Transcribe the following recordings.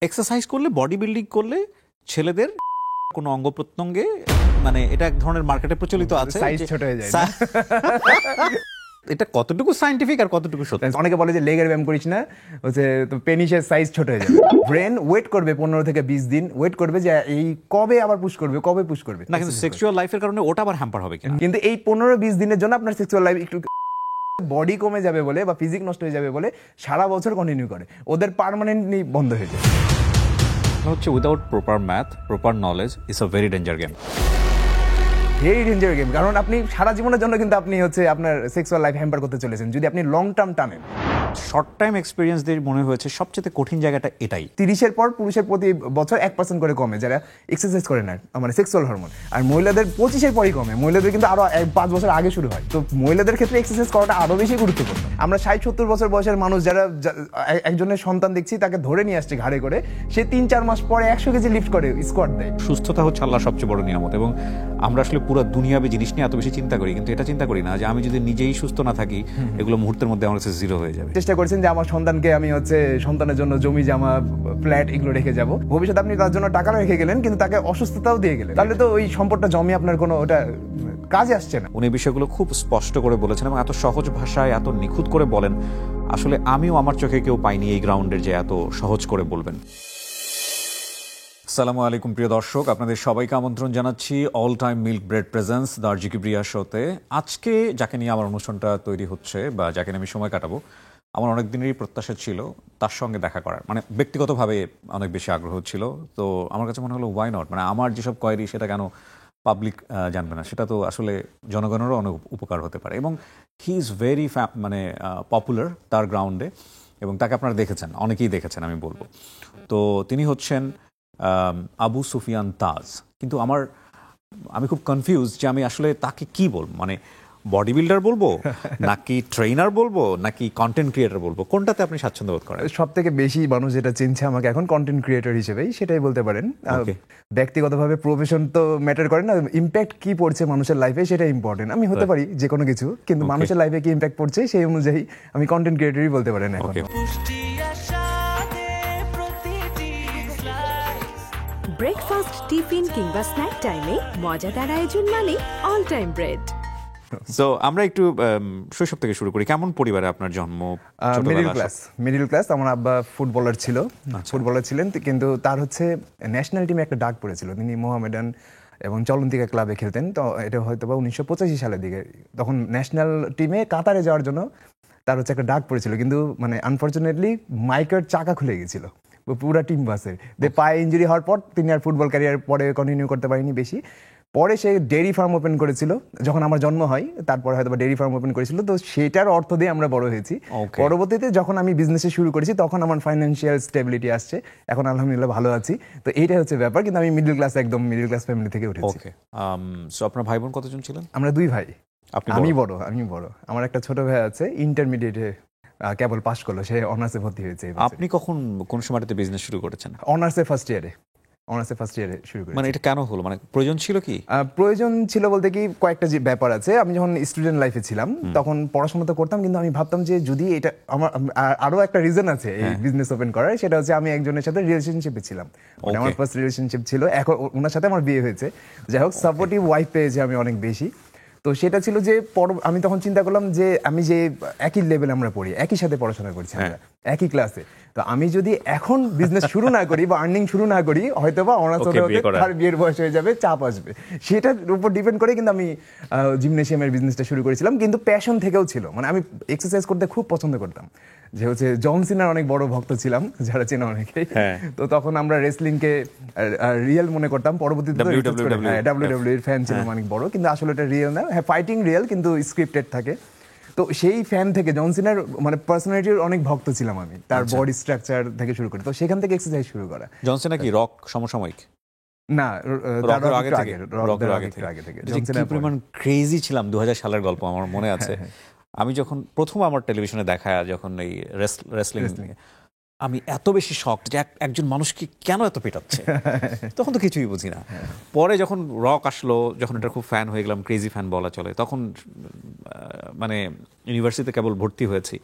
Exercise করলে, body building করলে ছেলেদের কোনো অঙ্গ প্রত্যঙ্গে মানে এটা এক ধরনের মার্কেটে প্রচলিত আছে, সাইজ ছোট হয়ে যায়। এটা কতটুকু সায়েন্টিফিক আর কতটুকু সত্যি? অনেকে বলে যে লেগের ব্যায়াম করিস না, হচ্ছে তো পেনিসের সাইজ ছোট হয়ে যাবে। ব্রেন ওয়েট করবে 15 থেকে 20 দিন ওয়েট করবে যে এই কবে আবার পুশ করবে, কবে পুশ করবে না, কিন্তু সেক্সুয়াল লাইফের কারণে ওটা আবার হ্যাম্পার হবে কিনা? কিন্তু এই 15-20 দিনের জন্য আপনার সেক্সুয়াল লাইফ একটু বডি কমে যাবে বলে বা ফিজিক নষ্ট হয়ে যাবে বলে সারা বছর কন্টিনিউ করে, ওদের পার্মানেন্টলি বন্ধ হয়ে যায়। হচ্ছে without proper math, proper knowledge it's a very danger game. Very danger game, কারণ আপনি সারা জীবনের জন্য কিন্তু আপনি হচ্ছে আপনার সেক্সুয়াল লাইফ হ্যাম্পার করতে চলেছেন যদি আপনি লং টার্ম টানেন। শর্ট টাইম এক্সপিরিয়েন্স দিয়ে মনে হয়েছে সবচেয়ে কঠিন জায়গাটা এটাই। 30-এর পর পুরুষের প্রতি বছর 1% করে কমে যারা এক্সারসাইজ করে না, মানে সেক্সুয়াল হরমোন, আর মহিলাদের 25-এর পরই কমে। মহিলাদের কিন্তু আরো 5 বছর আগে শুরু হয়। তো মহিলাদের ক্ষেত্রে এক্সারসাইজ করাটা আরো বেশি গুরুত্বপূর্ণ। আমরা 60-70 বছর বয়সের মানুষ যারা একজনের সন্তান দেখছি তাকে ধরে নিয়ে আসছে ঘাড়ে করে, সে 3-4 মাস পরে 100 কেজি লিফট করে, স্কোয়াট দেয়। সুস্থতা হচ্ছে আল্লাহর সবচেয়ে বড় নিয়ামত, এবং আমরা আসলে পুরো দুনিয়াবি জিনিস নিয়ে এত বেশি চিন্তা করি, কিন্তু এটা চিন্তা করি না যে আমি যদি নিজেই সুস্থ না থাকি এগুলো মুহূর্তের মধ্যে আমার কাছে জিরো হয়ে যাবে। চেষ্টা করেছেন যে আমার সন্তানকে আমি হচ্ছে সন্তানের জন্য জমি জামা ফ্ল্যাট এগুলো রেখে যাব, ভবিষ্যতে আপনি তার জন্য টাকা রেখে গেলেন কিন্তু তাকে অসুস্থতাও দিয়ে গেলেন, তাহলে তো ওই সম্পদটা জমি আপনার কোনো ওটা কাজে আসছে না। উনি বিষয়গুলো খুব স্পষ্ট করে বলেছেন এবং এত সহজ ভাষায় এত নিখুঁত করে বলেন, আসলে আমিও আমার চোখে কেউ পাইনি এই গ্রাউন্ডের যে এত সহজ করে বলবেন। আসসালামু আলাইকুম প্রিয় দর্শক, আপনাদের সবাইকে আমন্ত্রণ জানাচ্ছি all time milk bread presence দার্জিকি প্রিয়া শোতে। আজকে যাকে নিয়ে আমার অনুষ্ঠানটা তৈরি হচ্ছে বা যাকে নিয়ে আমি সময় কাটাবো, আমার অনেক দিনেরই প্রত্যাশা ছিল তার সঙ্গে দেখা করার, মানে ব্যক্তিগতভাবে অনেক বেশি আগ্রহ ছিল। তো আমার কাছে মনে হলো ওয়াই নট, মানে আমার যেসব কোয়েরি সেটা কেন পাবলিক জানবে না, সেটা তো আসলে জনগণেরও অনেক উপকার হতে পারে। এবং হি ইজ ভেরি মানে পপুলার তার গ্রাউন্ডে, এবং তাকে আপনারা দেখেছেন, অনেকেই দেখেছেন আমি বলবো। তো তিনি হচ্ছেন আবু সুফিয়ান তাজ। কিন্তু আমি খুব কনফিউজ যে আমি আসলে তাকে কি বলবো, মানে বডি বিল্ডার বলবো নাকি ট্রেনার বলবো নাকি কন্টেন্ট ক্রিয়েটর বলবো, কোনটাতে আপনি স্বাচ্ছন্দ্য বোধ করেন? সব থেকে বেশি মানুষ যেটা চিনছে আমাকে এখন কন্টেন্ট ক্রিয়েটর হিসেবেই, সেটাই বলতে পারেন। ব্যক্তিগতভাবে প্রফেশন তো ম্যাটার করে না, ইম্প্যাক্ট কি পড়ছে মানুষের লাইফে সেটা ইম্পর্টেন্ট। আমি হতে পারি যে কোনো কিছু, কিন্তু মানুষের লাইফে কি ইম্প্যাক্ট পড়ছে সেই অনুযায়ী আমি কন্টেন্ট ক্রিয়েটরই বলতে পারেন এখন। ব্রেকফাস্ট, টিফিন কিংবা স্ন্যাক টাইমে মজাদার আয়োজন মানে অল টাইম ব্রেড। সো আমরা একটু শৈশব থেকে শুরু করি। কেমন পরিবারে আপনার জন্ম? Middle class. আমার আব্বা ফুটবলার ছিলেন, কিন্তু তার হচ্ছে ন্যাশনাল টিমে একটা ডাক পড়েছিল। তিনি মোহামেডান এবং চলন্তিকা ক্লাবে খেলতেন। তো এটা হয়তো বা 1985 সালের দিকে, তখন ন্যাশনাল টিমে কাতারে যাওয়ার জন্য তার হচ্ছে একটা ডাক পড়েছিল, কিন্তু মানে আনফর্চুনেটলি মাইকের চাকা খুলে গেছিল পুরা টিম বাসের। পায়ে ইঞ্জুরি হওয়ার পর তিনি আর ফুটবল ক্যারিয়ার পরে কন্টিনিউ করতে পারেনি বেশি। পরে সে ডেয়ারি ফার্ম ওপেন করেছিল যখন আমার জন্ম হয়, তারপরে হয়তো ডেয়ারি ফার্ম ওপেন করেছিল। তো সেটার অর্থ দিয়ে আমরা বড় হয়েছি। পরবর্তীতে যখন আমি বিজনেসে শুরু করেছি তখন আমার ফাইন্যান্সিয়াল স্টেবিলিটি আসছে, এখন আলহামদুলিল্লাহ ভালো আছি। তো এইটাই হচ্ছে ব্যাপার, কিন্তু আমি একদম মিডল ক্লাস ফ্যামিলি থেকে উঠেছি। সো আপনার ভাই বোন কতজন ছিলেন? আমরা 2 ভাই। আমি বড়। আমার একটা ছোট ভাই আছে, ইন্টারমিডিয়েটে কেবল পাশ করলো, সে অনার্সে ভর্তি হয়েছে। আপনি কোন সময়টাতে বিজনেস শুরু করেছেন? অনার্সে ফার্স্ট ইয়ারে শুরু করেছি। মানে এটা কেন হলো, মানে প্রয়োজন ছিল কি? প্রয়োজন ছিল বলতে কি কয়েকটা যে ব্যাপার আছে। আমি যখন স্টুডেন্ট লাইফে ছিলাম তখন পড়াশোনা তো করতাম, কিন্তু আমি ভাবতাম যে যদি এটা আমার আরো একটা রিজন আছে এই বিজনেস ওপেন করার, সেটা হচ্ছে আমি একজনের সাথে রিলেশনশিপে ছিলাম। আমার ফার্স্ট রিলেশনশিপ ছিল, এখন ওনার সাথে আমার বিয়ে হয়েছে। যাই হোক, সাপোর্টিভ ওয়াইফ পেয়েছি আমি অনেক বেশি। তো সেটা ছিল যে আমি তখন চিন্তা করলাম যে আমি যে একই লেভেলে আমরা পড়ি, একই সাথে পড়াশোনা করছি আমরা, একই ক্লাসে, তো আমি যদি এখন বিজনেস শুরু না করি বা আর্নিং শুরু না করি, হয়তো বা অনার্স তার বিয়ের বয়স হয়ে যাবে, চাপ আসবে, সেটার উপর ডিপেন্ড করে কিন্তু আমি জিমনেশিয়ামের বিজনেসটা শুরু করেছিলাম। কিন্তু প্যাশন থেকেও ছিল, মানে আমি এক্সারসাইজ করতে খুব পছন্দ করতাম, যে হচ্ছে জন সিনার অনেক বড় ভক্ত ছিলাম, যারা চেনা অনেকেই। তো তখন আমরা রেসলিংকে রিয়েল মনে করতাম, পরবর্তীতে ডাব্লিউডাব্লিউ এর ফ্যান ছিলাম অনেক বড়, কিন্তু আসলে এটা রিয়েল না। হ্যাঁ, ফাইটিং রিয়েল কিন্তু স্ক্রিপ্টেড থাকে। তো সেই ফ্যান থেকে জন সিনার মানে পার্সোনালিটির অনেক ভক্ত ছিলাম আমি, তার বডি স্ট্রাকচার থেকে শুরু করে। তো সেখান থেকে এক্সারসাইজ শুরু করা। জন সিনা কি রক সমসাময়িক? না, রকের আগে থেকে। কি পরিমাণ ক্রেজি ছিলাম 2000 সালের গল্প আমার মনে আছে। আমি যখন প্রথম আমার টেলিভিশনে দেখা, যখন এই রেসলিং, আমি এত বেশি শকড যে একজন মানুষকে কেন এত পেটাচ্ছে, তখন তো কিছুই বুঝি না। পরে যখন রক আসলো, যখন এটা খুব ফ্যান হয়ে গেলাম, ক্রেজি ফ্যান বলা চলে, তখন মানে ইউনিভার্সিটিতে কেবল ভর্তি হয়েছি,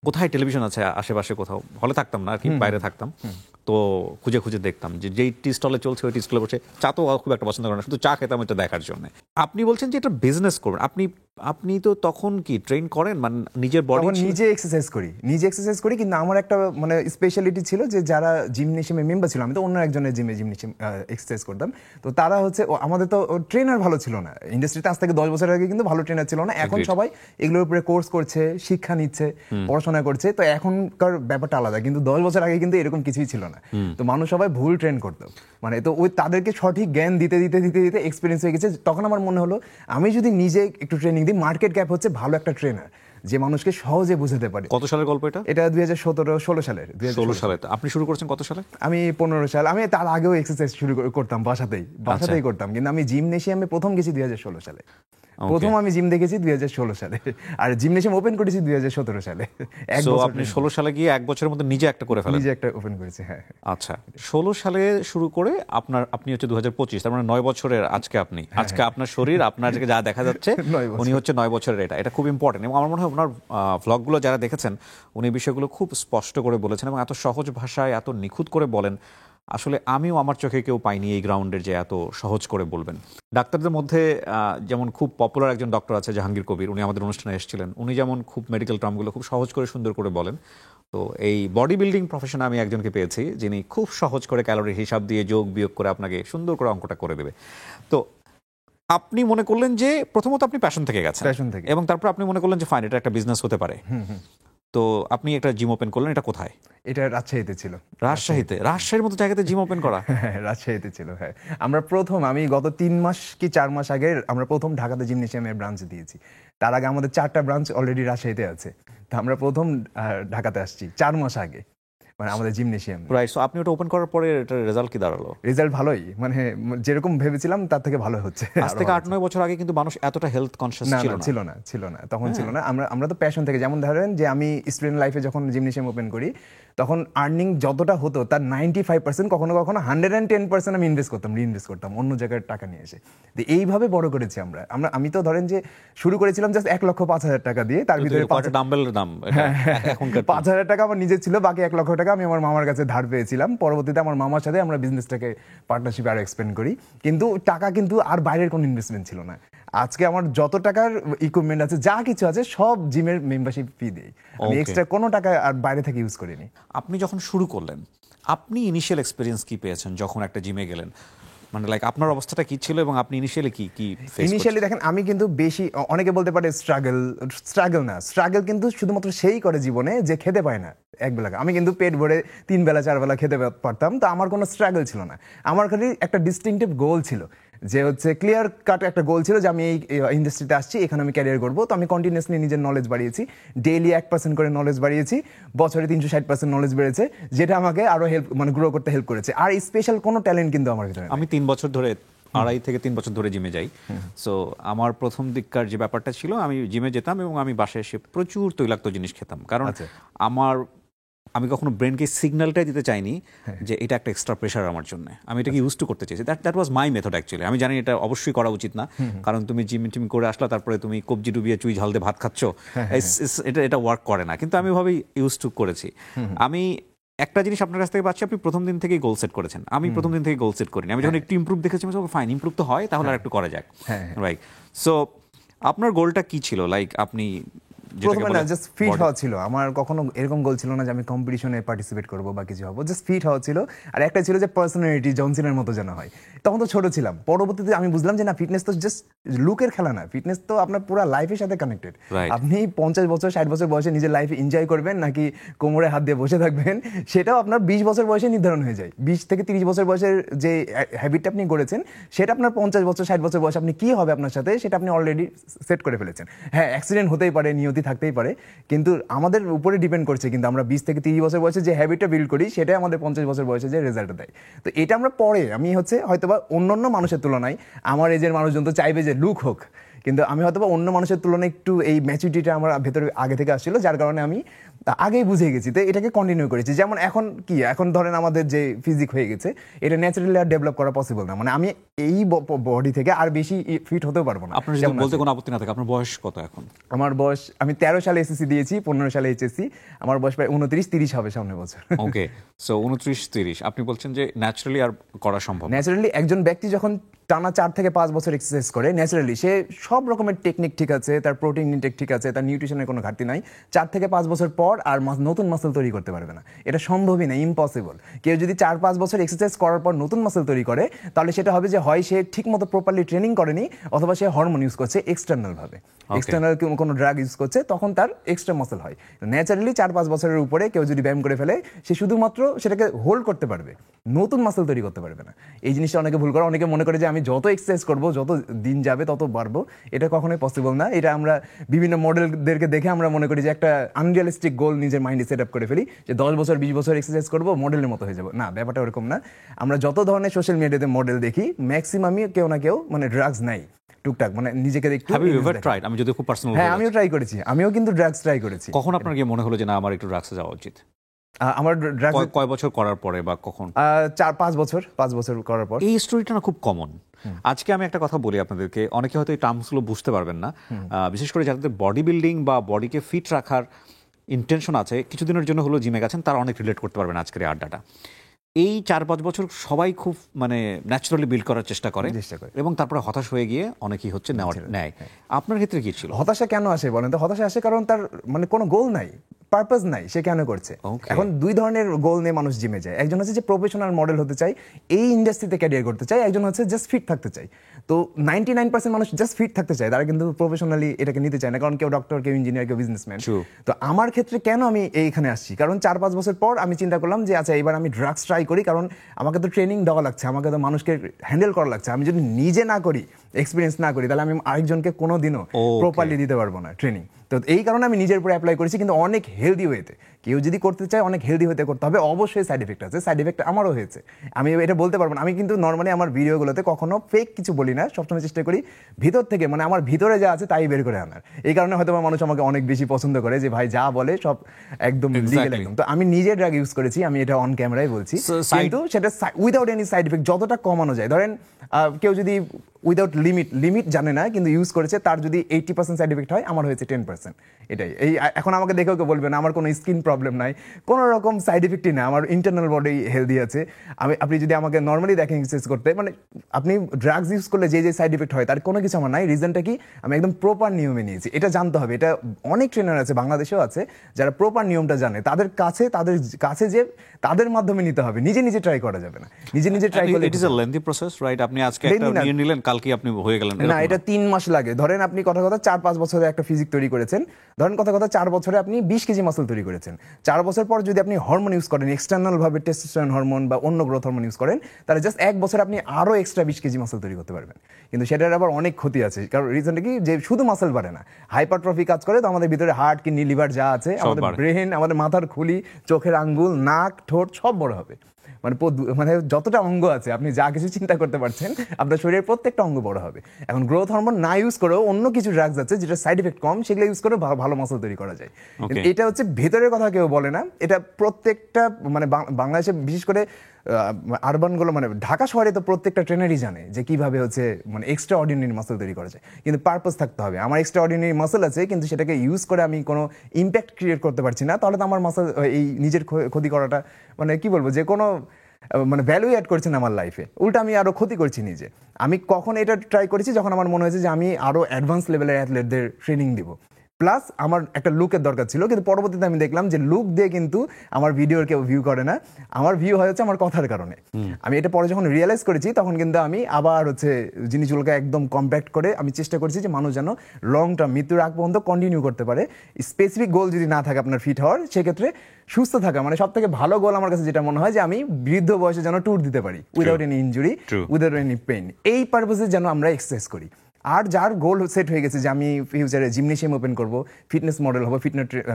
কোথায় টেলিভিশন আছে আশেপাশে, কোথাও হলে থাকতাম না আর কি, বাইরে থাকতাম। তো তো খুঁজে খুঁজে দেখতাম যে যেই টি স্টলে চলছে ওই টি স্টলে বসে চা তো খুব একটা পছন্দ করে না, শুধু চা খেতাম এটা দেখার জন্য। আপনি বলছেন যে এটা বিজনেস করবেন, আপনি তো তখন কি ট্রেন করেন, মানে নিজের বডি? নিজে এক্সারসাইজ করি, কিন্তু আমার একটা মানে স্পেশালিটি ছিল যে যারা জিমনেশিয়ামের মেম্বার ছিল, আমি তো অন্য একজনের জিমনেশিয়াম এক্সারসাইজ করতাম, তো তারা হচ্ছে আমাদের তো ট্রেনার ভালো ছিল না ইন্ডাস্ট্রিতে, আজ থেকে 10 বছর আগে কিন্তু ভালো ট্রেনার ছিল না। এখন সবাই এগুলোর উপরে কোর্স করছে, শিক্ষা নিচ্ছে, পড়াশোনা করছে, তো এখনকার ব্যাপারটা আলাদা, কিন্তু 10 বছর আগে কিন্তু এরকম কিছুই ছিল না। তো মানুষ সবাই ভুল ট্রেন করতো, মানে তো ওই তাদেরকে সঠিক জ্ঞান দিতে দিতে দিতে দিতে এক্সপিরিয়েন্স হয়ে গেছে। তখন আমার মনে হলো আমি যদি নিজে একটু ট্রেনিং দিই, মার্কেট গ্যাপ হচ্ছে ভালো একটা ট্রেনার যে মানুষকে সহজে বোঝাতে পারে। কত সালের গল্প এটা? এটা 2016 সালের। 16 সালে। আপনি শুরু করেছেন কত সালে? আমি 15 সাল। আমি তার আগেও এক্সারসাইজ শুরু করতাম, বাসাতেই করতাম, কিন্তু আমি জিমনেশিয়ামে প্রথম গেছি 2016 সালে। প্রথম আমি জিম দেখেছি 2016 সালে, আর জিমনেশিয়াম ওপেন করেছি 2017 সালে। আপনি 16 সালে গিয়ে এক বছরের মধ্যে নিজে একটা করে ফেলেন? নিজে একটা ওপেন করেছি, হ্যাঁ। আচ্ছা, 16 সালে শুরু করে আপনি হচ্ছে 2025, তার মানে 9 বছরের আজকে আপনি। আজকে আপনার শরীর, আপনার যা দেখা যাচ্ছে, উনি হচ্ছে 9 বছরের। এটা খুব ইম্পর্টেন্ট, এবং আমার মনে হয় ওনার ভ্লগগুলো যারা দেখেছেন উনি বিষয়গুলো খুব স্পষ্ট করে বলেছেন, এবং এত সহজ ভাষায় এত নিখুঁত করে বলেন। আসলে আমিও আমার চোখে কেউ পাইনি এই গ্রাউন্ডের যে এত সহজ করে বলবেন। ডাক্তারদের মধ্যে যেমন খুব পপুলার একজন ডক্টর আছে জাহাঙ্গীর কবির, উনি আমাদের অনুষ্ঠানে এসেছিলেন। উনি যেমন খুব মেডিকেল টার্মগুলো খুব সহজ করে সুন্দর করে বলেন, তো এই বডি বিল্ডিং প্রফেশনে আমি একজনকে পেয়েছি যিনি খুব সহজ করে ক্যালোরি হিসাব দিয়ে যোগ বিয়োগ করে আপনাকে সুন্দর করে অঙ্কটা করে দেবে। তো আপনি মনে করলেন যে প্রথমত আপনি প্যাশন থেকে গেছেন, এবং তারপর আপনি মনে করলেন যে ফাইন, এটা একটা বিজনেস হতে পারে। তো আপনি একটা জিম ওপেন করলেন, এটা কোথায়? এটা রাজশাহীতে ছিল। রাজশাহীর মতো জায়গাতে জিম ওপেন করা? হ্যাঁ, রাজশাহীতে ছিল। হ্যাঁ, আমি গত 3 মাস কি 4 মাস আগে আমরা প্রথম ঢাকাতে জিমনেশিয়ামের ব্রাঞ্চ দিয়েছি। তার আগে আমাদের 4টা ব্রাঞ্চ অলরেডি রাজশাহীতে আছে। তো আমরা প্রথম ঢাকাতে আসছি 4 মাস আগে, মানে আমাদের জিমনেশিয়াম। রাইট। সো আপনি ওটা ওপেন করার পরে এটার রেজাল্ট কি দাঁড়ালো? রেজাল্ট ভালোই, মানে যেরকম ভেবেছিলাম তার থেকে ভালো হচ্ছে। আজ থেকে 8-9 বছর আগে কিন্তু মানুষ এতটা হেলথ কনসিয়াস ছিল না তখন ছিল না। আমরা তো প্যাশন থেকে, যেমন ধরেন যে আমি স্টুডেন্ট লাইফে যখন জিমনেশিয়াম ওপেন করি, তখন আর্নিং যতটা হতো তার 95%, কখনো কখনো 110% আমি রিইনভেস্ট করতাম অন্য জায়গায় টাকা নিয়ে এসে। তো এইভাবে বড় করেছি আমরা। আমি তো ধরেন যে শুরু করেছিলাম জাস্ট 1,05,000 টাকা দিয়ে, তার ভিতরে ডাম্বেলের দাম 5,000 টাকা আমার নিজের ছিল, বাকি 1 লক্ষ টাকা আমি আমার মামার কাছে ধার পেয়েছিলাম। পরবর্তীতে আমার মামার সাথে আমরা বিজনেসটাকে পার্টনারশিপে আরো এক্সপেন্ড করি, কিন্তু টাকা কিন্তু আর বাইরের কোনো ইনভেস্টমেন্ট ছিল না। আজকে আমার যত টাকার ইকুইপমেন্ট আছে, যা কিছু আছে, সব জিমের মেম্বারশিপ ফি দিই আমি, এক্সট্রা কোনো টাকা আর বাইরে থেকে ইউজ করিনি। আপনি যখন শুরু করলেন, আপনি ইনিশিয়াল এক্সপেরিয়েন্স কি পেয়েছেন যখন একটা জিমে গেলেন? মানে লাইক আপনার অবস্থাটা কি ছিল, এবং আপনি ইনিশিয়ালি কি ইনিশিয়ালি দেখেন, আমি কিন্তু বেশি, অনেকে বলতে পারে স্ট্রাগল কিন্তু শুধুমাত্র সেই করে জীবনে যে খেতে পায় না একবেলা। আমি কিন্তু পেট ভরে 3 বেলা 4 বেলা খেতে পারতাম, তো আমার কোনো স্ট্রাগল ছিল না। আমার খালি একটা ডিস্টিংটিভ গোল ছিল, যে হচ্ছে ক্লিয়ার কাট একটা গোল ছিল যে আমি এই ইন্ডাস্ট্রিতে আসছি, এখানে আমি ক্যারিয়ার করবো। তো আমি কন্টিনিউসলি নিজের নলেজ বাড়িয়েছি, ডেইলি 1% করে নলেজ বাড়িয়েছি, বছরে 360% নলেজ বেড়েছে, যেটা আমাকে আরো গ্রো করতে হেল্প করেছে। আর স্পেশাল কোনো ট্যালেন্ট কিন্তু আমার ভিতরে। আমি 3 বছর ধরে, 2.5 থেকে 3 বছর ধরে জিমে যাই। সো আমার প্রথম দিককার যে ব্যাপারটা ছিল, আমি জিমে যেতাম এবং আমি বাসায় এসে প্রচুর তৈলাক্ত জিনিস খেতাম, কারণ আমি কখনো ব্রেনকে সিগন্যালটাই দিতে চাইনি যে এটা একটা এক্সট্রা প্রেশার আমার জন্য, আমি এটাকে ইউজ টু করতে চাইছি। That was my method actually. আমি জানি এটা অবশ্যই করা উচিত না, কারণ তুমি জিম করে আসলা, তারপরে তুমি কবজি ডুবিয়ে চুই ঝাল দিয়ে ভাত খাচ্ছ, এটা ওয়ার্ক করে না। কিন্তু আমি ভাবেই ইউজ টু করেছি। আমি একটা জিনিস আপনার কাছ থেকে পাচ্ছি, আপনি প্রথম দিন থেকেই গোল সেট করেছেন। আমি প্রথম দিন থেকে গোল সেট করিনি। আমি যখন একটু ইমপ্রুভ দেখেছি, ফাইন, ইমপ্রুভ তো হয়, তাহলে আর একটু করা যাক, রাইট? সো আপনার গোলটা কি ছিল? লাইক আপনি প্রথমে না জাস্ট ফিট হওয়া ছিল আমার, কখনো এরকম গোল ছিল না যে আমি কম্পিটিশনে পার্টিসিপেট করবো বা কিছু হবো, জাস্ট ফিট হওয়া ছিল। আর একটা ছিল যে পার্সোনালিটি জনসনের মতো যেন হয়। তখন তো ছোট ছিলাম, পরবর্তীতে আমি বুঝলাম যে না, ফিটনেস তো জাস্ট লুকের খেলা না, ফিটনেস তো আপনার পুরো লাইফের সাথে কানেক্টেড। আপনি 50 বছর 60 বছর বয়সে নিজের লাইফ এনজয় করবেন নাকি কোমরে হাত দিয়ে বসে থাকবেন, সেটাও আপনার 20 বছর বয়সে নির্ধারণ হয়ে যায়। 20 থেকে 30 বছর বয়সের যে হ্যাবিটটা আপনি গড়েছেন, সেটা আপনার 50 বছর 60 বছর বয়সে আপনি কি হবে আপনার সাথে, সেটা আপনি অলরেডি সেট করে ফেলেছেন। হ্যাঁ, অ্যাক্সিডেন্ট হতেই পারে, নিয়তি থাকতেই পারে, কিন্তু আমাদের উপরে ডিপেন্ড করছে। কিন্তু আমরা 20 থেকে 30 বছর বয়সে যে হ্যাবিটটা বিল্ড করি, সেটাই আমাদের 50 বছর বয়সে যে রেজাল্ট দেয়। তো এটা আমরা পরে, আমি হয়তোবা অন্যান্য মানুষের তুলনায়, আমার এজের মানুষজন তো চাইবে যে লুক হোক, কিন্তু আমি হয়তোবা অন্য মানুষের তুলনায় একটু এই ম্যাচুরিটিটা আমার ভেতরে আগে থেকে আসছিল, যার কারণে আমি আগেই বুঝে গেছি, তো এটাকে কন্টিনিউ করেছি। যেমন এখন ধরেন আমাদের যে ফিজিক হয়ে গেছে, এটা ন্যাচারালি আর ডেভেলপ করা পসিবল না, মানে আমি এই বডি থেকে আর বেশি ফিট হতেও পারবো না। আপনার যদি যেমন বলতে আছে। কোনো আপত্তি না থাকে, আপনার বয়স কত এখন? আমার বয়স, আমি 13 সালে এসএসসি দিয়েছি, 15 সালে এইচএসসি, আমার বয়স প্রায় 29-30 হবে সামনের বছর। ওকে, সো 29-30 আপনি বলছেন যে ন্যাচারালি আর করা সম্ভব না। ন্যাচারালি একজন ব্যক্তি যখন টানা 4 থেকে 5 বছর এক্সারসাইজ করে, ন্যাচারালি সে সব রকমের টেকনিক ঠিক আছে, তার প্রোটিন ইনটেক ঠিক আছে, তার নিউট্রিশনের কোনো ঘাটতি নাই, 4 থেকে 5 বছর পর আর নতুন মাসল তৈরি করতে পারবে না। এটা সম্ভবই না, ইম্পসিবল। কেউ যদি 4-5 বছর এক্সারসাইজ করার পর নতুন মাসল তৈরি করে, তাহলে সেটা হবে যে হয় সে ঠিকমতো প্রপারলি ট্রেনিং করেনি, অথবা সে হরমোন ইউজ করছে এক্সটার্নাল ভাবে, এক্সটার্নাল কোনো ড্রাগ ইউজ করছে, তখন তার এক্সট্রা মাসল হয়। ন্যাচারালি 4-5 বছরের উপরে কেউ যদি ব্যায়াম করে ফেলে, সে শুধুমাত্র সেটাকে হোল্ড করতে পারবে, নতুন মাসল তৈরি করতে পারবে না। এই জিনিসটা অনেকে ভুল করে, অনেকে মনে করে যে আমি যত এক্সারসাইজ করবো, যত দিন যাবে তত বাড়বো। এটা কখনোই পসিবল না। এটা আমরা বিভিন্ন মডেলদেরকে দেখে আমরা মনে করি যে একটা আনরিয়ালিস্টিক গোল নিজের মাইন্ডে সেট আপ করে ফেলি, যে 10 বছর 20 বছর এক্সারসাইজ করবো, মডেলের মতো হয়ে যাবো। না, ব্যাপারটা ওরকম না। আমরা যত ধরনের সোশ্যাল মিডিয়াতে মডেল দেখি, ম্যাক্সিমামই কেউ না কেউ মানে ড্রাগস নাই টুকটাক, মানে নিজেকে একটু। Have you ever tried? আমি যদি খুব পার্সোনাল, হ্যাঁ, আমিও ট্রাই করেছি, আমিও কিন্তু ড্রাগস ট্রাই করেছি। কখন আপনার কি মনে হলো যে না আমার একটু ড্রাগসে যাওয়া উচিত? আমার ড্রাগস কয় বছর করার পরে বা কখন? 5 বছর করার পর। এই স্টোরিটা না খুব কমন। আজকে আমি একটা কথা বলি আপনাদেরকে, অনেকে হয়তো এই টার্মসগুলো বুঝতে পারবেন না, বিশেষ করে যাদের বডি বিল্ডিং বা বডিকে ফিট রাখার ইন্টেনশন আছে, কিছুদিনের জন্য হলো জিমে গেছেন, তারা অনেক রিলেট করতে পারবেন আজকের এই আড্ডাটা। এই 4-5 বছর সবাই খুব মানে ন্যাচারালি বিল্ড করার চেষ্টা করে, এবং তারপরে হতাশ হয়ে গিয়ে অনেকেই হচ্ছে নেয়। আপনার ক্ষেত্রে কি ছিল? হতাশা কেন আসে বলেন তো? হতাশা আসে কারণ তার মানে কোনো গোল নাই, পারপাস নাই, সে কেন করছে। এখন 2 ধরনের গোল নিয়ে মানুষ জিমে যায়। একজন হচ্ছে যে প্রফেশনাল মডেল হতে চাই, এই ইন্ডাস্ট্রিতে ক্যারিয়ার করতে চাই, একজন হচ্ছে জাস্ট ফিট থাকতে চাই। তো 99% মানুষ জাস্ট ফিট থাকতে চায়, তারা কিন্তু প্রফেশনালি এটাকে নিতে চায় না, কারণ কেউ ডক্টর, কেউ ইঞ্জিনিয়ার, কেউ বিজনেসম্যান। তো আমার ক্ষেত্রে কেন আমি এইখানে আসছি, কারণ 4-5 বছর পর আমি চিন্তা করলাম যে আচ্ছা এবার আমি ড্রাগস ট্রাই করি, কারণ আমাকে তো ট্রেনিং দেওয়া লাগছে, আমাকে তো মানুষকে হ্যান্ডেল করা লাগছে। আমি যদি নিজে না করি, এক্সপিরিয়েন্স না করি, তাহলে আমি আরেকজনকে কোনোদিনও প্রপারলি দিতে পারবো না ট্রেনিং। তো এই কারণে আমি নিজের উপরে অ্যাপ্লাই করেছি, কিন্তু অনেক হেলদি ওয়েতে। কেউ যদি করতে চায় অনেক হেলদি হতে করতে হবে, অবশ্যই সাইড এফেক্ট আছে, সাইড এফেক্ট আমারও হয়েছে, আমি এটা বলতে পারবো না। আমি কিন্তু নর্মালি আমার ভিডিওগুলোতে কখনো ফেক কিছু বলি না, সবসময় চেষ্টা করি ভিতর থেকে, মানে আমার ভিতরে যা আছে তাই বের করে আনার। এই কারণে হয়তো মানুষ আমাকে অনেক বেশি পছন্দ করে, যে ভাই যা বলে সব একদম লিগ্যাল একদম। তো আমি নিজে ড্রাগ ইউজ করেছি, আমি এটা অন ক্যামেরায় বলছি, কিন্তু সেটা উইদাউট এনি সাইড এফেক্ট যতটা কমানো যায়। ধরেন কেউ যদি উইদাউট লিমিট জানে না কিন্তু ইউজ করেছে, তার যদি 80% সাইড এফেক্ট হয়, আমার হয়েছে 10%। এটাই এখন আমাকে দেখেও কেউ বলবে না আমার কোনো স্কিন প্রবলেম নাই, কোনো রকম সাইড এফেক্টই না, আমার ইন্টারনাল বডি হেলদি আছে। আপনি যদি আমাকে নর্মালি দেখেন এক্সারসাইজ করতে, মানে আপনি ড্রাগস ইউজ করলে যে সাইড এফেক্ট হয় তার কোনো কিছু আমার নাই। রিজনটা কি? আমি একদম প্রপার নিয়মে নিয়েছি, এটা জানতে হবে। এটা অনেক ট্রেনার আছে, বাংলাদেশেও আছে, যারা প্রপার নিয়মটা জানে। তাদের কাছে যে তাদের মাধ্যমে নিতে হবে, নিজে ট্রাই করা যাবে না। নিজে ট্রাই করলে it is a lengthy process, right? আপনি আজকে একটা নিয়ে নিলেন, কালকে আপনি হয়ে গেলেন না, এটা 3 মাস লাগে। ধরেন আপনি কথা 4-5 বছরে একটা ফিজিক তৈরি করেছেন, ধরেন কথা 4 বছরে আপনি 20 কেজি মাসল তৈরি করেছেন। 4 বছর পর যদি আপনি হরমোন ইউজ করেন, এক্সটার্নাল ভাবে টেস্টোস্টেরন হরমোন বা অন্য গ্রোথ হরমোন ইউজ করেন, তাহলে জাস্ট 1 বছর আপনি আরো এক্সট্রা 20 কেজি মাসল তৈরি করতে পারবেন। কিন্তু সেটার আবার অনেক ক্ষতি আছে, কারণ রিজনটা কি, যে শুধু মাসল বাড়ে না, হাইপারট্রফি কাজ করে। তো আমাদের ভিতরে হার্ট, কিডনি, লিভার যা আছে, আমাদের ব্রেন, আমাদের মাথার খুলি, চোখের আঙ্গুল, নাক, ঠোঁট সব বড় হবে। মানে যতটা অঙ্গ আছে, আপনি যা কিছু চিন্তা করতে পারছেন, আপনার শরীরের প্রত্যেকটা অঙ্গ বড় হবে। এখন গ্রোথ হরমোন না ইউজ করেও অন্য কিছু ড্রাগস আছে যেটা সাইড এফেক্ট কম, সেগুলো ইউজ করে ভালো মাসল তৈরি করা যায়। এটা হচ্ছে ভেতরের কথা কেউ বলে না। এটা প্রত্যেকটা মানে বাংলাদেশে বিশেষ করে আরবানগুলো, মানে ঢাকা শহরে তো প্রত্যেকটা ট্রেনারই জানে যে কিভাবে হচ্ছে মানে এক্সট্রা অর্ডিনারি মাসল তৈরি করা যায়, কিন্তু পারপাস থাকতে হবে। আমার এক্সট্রা অর্ডিনারি মাসল আছে, কিন্তু সেটাকে ইউজ করে আমি কোনো ইম্প্যাক্ট ক্রিয়েট করতে পারছি না, তাহলে তো আমার মাসল এই নিজের ক্ষতি করাটা, মানে কি বলবো, যে কোনো মানে ভ্যালু অ্যাড করছে না আমার লাইফে, উল্টা আমি আরো ক্ষতি করছি নিজে। আমি কখন এটা ট্রাই করেছি, যখন আমার মনে হয়েছে যে আমি আরো অ্যাডভান্স লেভেলের অ্যাথলেটদের ট্রেনিং দিব, প্লাস আমার একটা লুকের দরকার ছিল। কিন্তু পরবর্তীতে আমি দেখলাম যে লুক দিয়ে কিন্তু আমার ভিডিওর কেউ ভিউ করে না, আমার ভিউ হয় হচ্ছে আমার কথার কারণে। আমি এটা পরে যখন রিয়েলাইজ করেছি, তখন কিন্তু আমি আবার হচ্ছে জিনিসগুলোকে একদম কম্প্যাক্ট করে আমি চেষ্টা করেছি যে মানুষ যেন লং টার্ম, মৃত্যুর আগ পর্যন্ত কন্টিনিউ করতে পারে। স্পেসিফিক গোল যদি না থাকে আপনার ফিট হওয়ার, সেক্ষেত্রে সুস্থ থাকা মানে সব থেকে ভালো গোল আমার কাছে যেটা মনে হয়, যে আমি বৃদ্ধ বয়সে যেন ট্যুর দিতে পারি without any injury, without any pain. এই পারপাসে যেন আমরা এক্সারসাইজ করি। আর যার গোল সেট হয়ে গেছে যে আমি ফিউচারে জিমনেশিয়াম ওপেন করব, ফিটনেস মডেল হবো,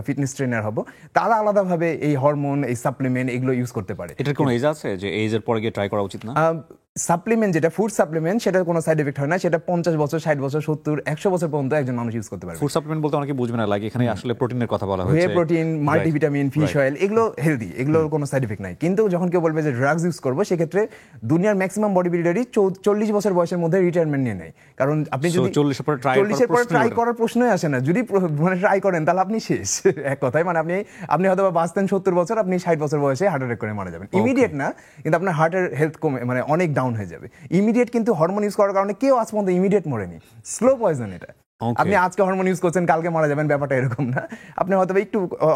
ফিটনেস ট্রেনার হবো, তারা আলাদাভাবে এই হরমোন, এই সাপ্লিমেন্ট এগুলো ইউজ করতে পারে। এটার কোনো এজ আছে যে এজের পরে গিয়ে ট্রাই করা উচিত না? সাপ্লিমেন্ট যেটা ফুড সাপ্লিমেন্ট সেটার কোনো সাইড এফেক্ট হয় না, সেটা 50 বছর 60 বছর 70 100 বছর পর্যন্ত একজন মানুষ ইউজ করতে পারবে। ফুড সাপ্লিমেন্ট বলতে অনেকে বুঝবে না, লাগে এখানে আসলে প্রোটিনের কথা বলা হে হয়েছে, প্রোটিন, মাল্টিভিটামিন, ফিশ অয়েল, এগুলো হেলদি, এগুলোর কোনো সাইড এফেক্ট নাই। কিন্তু যখন কেউ বলবে যে ড্রাগস ইউজ করবো, সেক্ষেত্রে দুনিয়ার ম্যাক্সিমাম বডি বিল্ডারই 40 বছর বয়সের মধ্যে রিটায়ারমেন্ট নিয়ে নেয়। কারণ আপনি যদি 40 এর পরে ট্রাই করার প্রশ্নই আসে না, যদি মানে ট্রাই করেন তাহলে আপনি শেষ এক কথায়। মানে আপনি হয়তো বাঁচতেন 70 বছর, আপনি 60 বছর বয়সে হার্ট অ্যাটাক করে মারা যাবেন। ইমিডিয়েট না, কিন্তু আপনার হার্টের হেলথ কমে মানে অনেক ডাউন হয়ে যাবে। ইমিডিয়েট কিন্তু হরমোন ইউজ করার কারণে কেউ আজ পর্যন্ত ইমিডিয়েট মরেনি, স্লো পয়জন এটা। আপনি আজকে হরমোন ইউজ করছেন, কালকে মারা যাবেন, ব্যাপারটা এরকম না। আপনি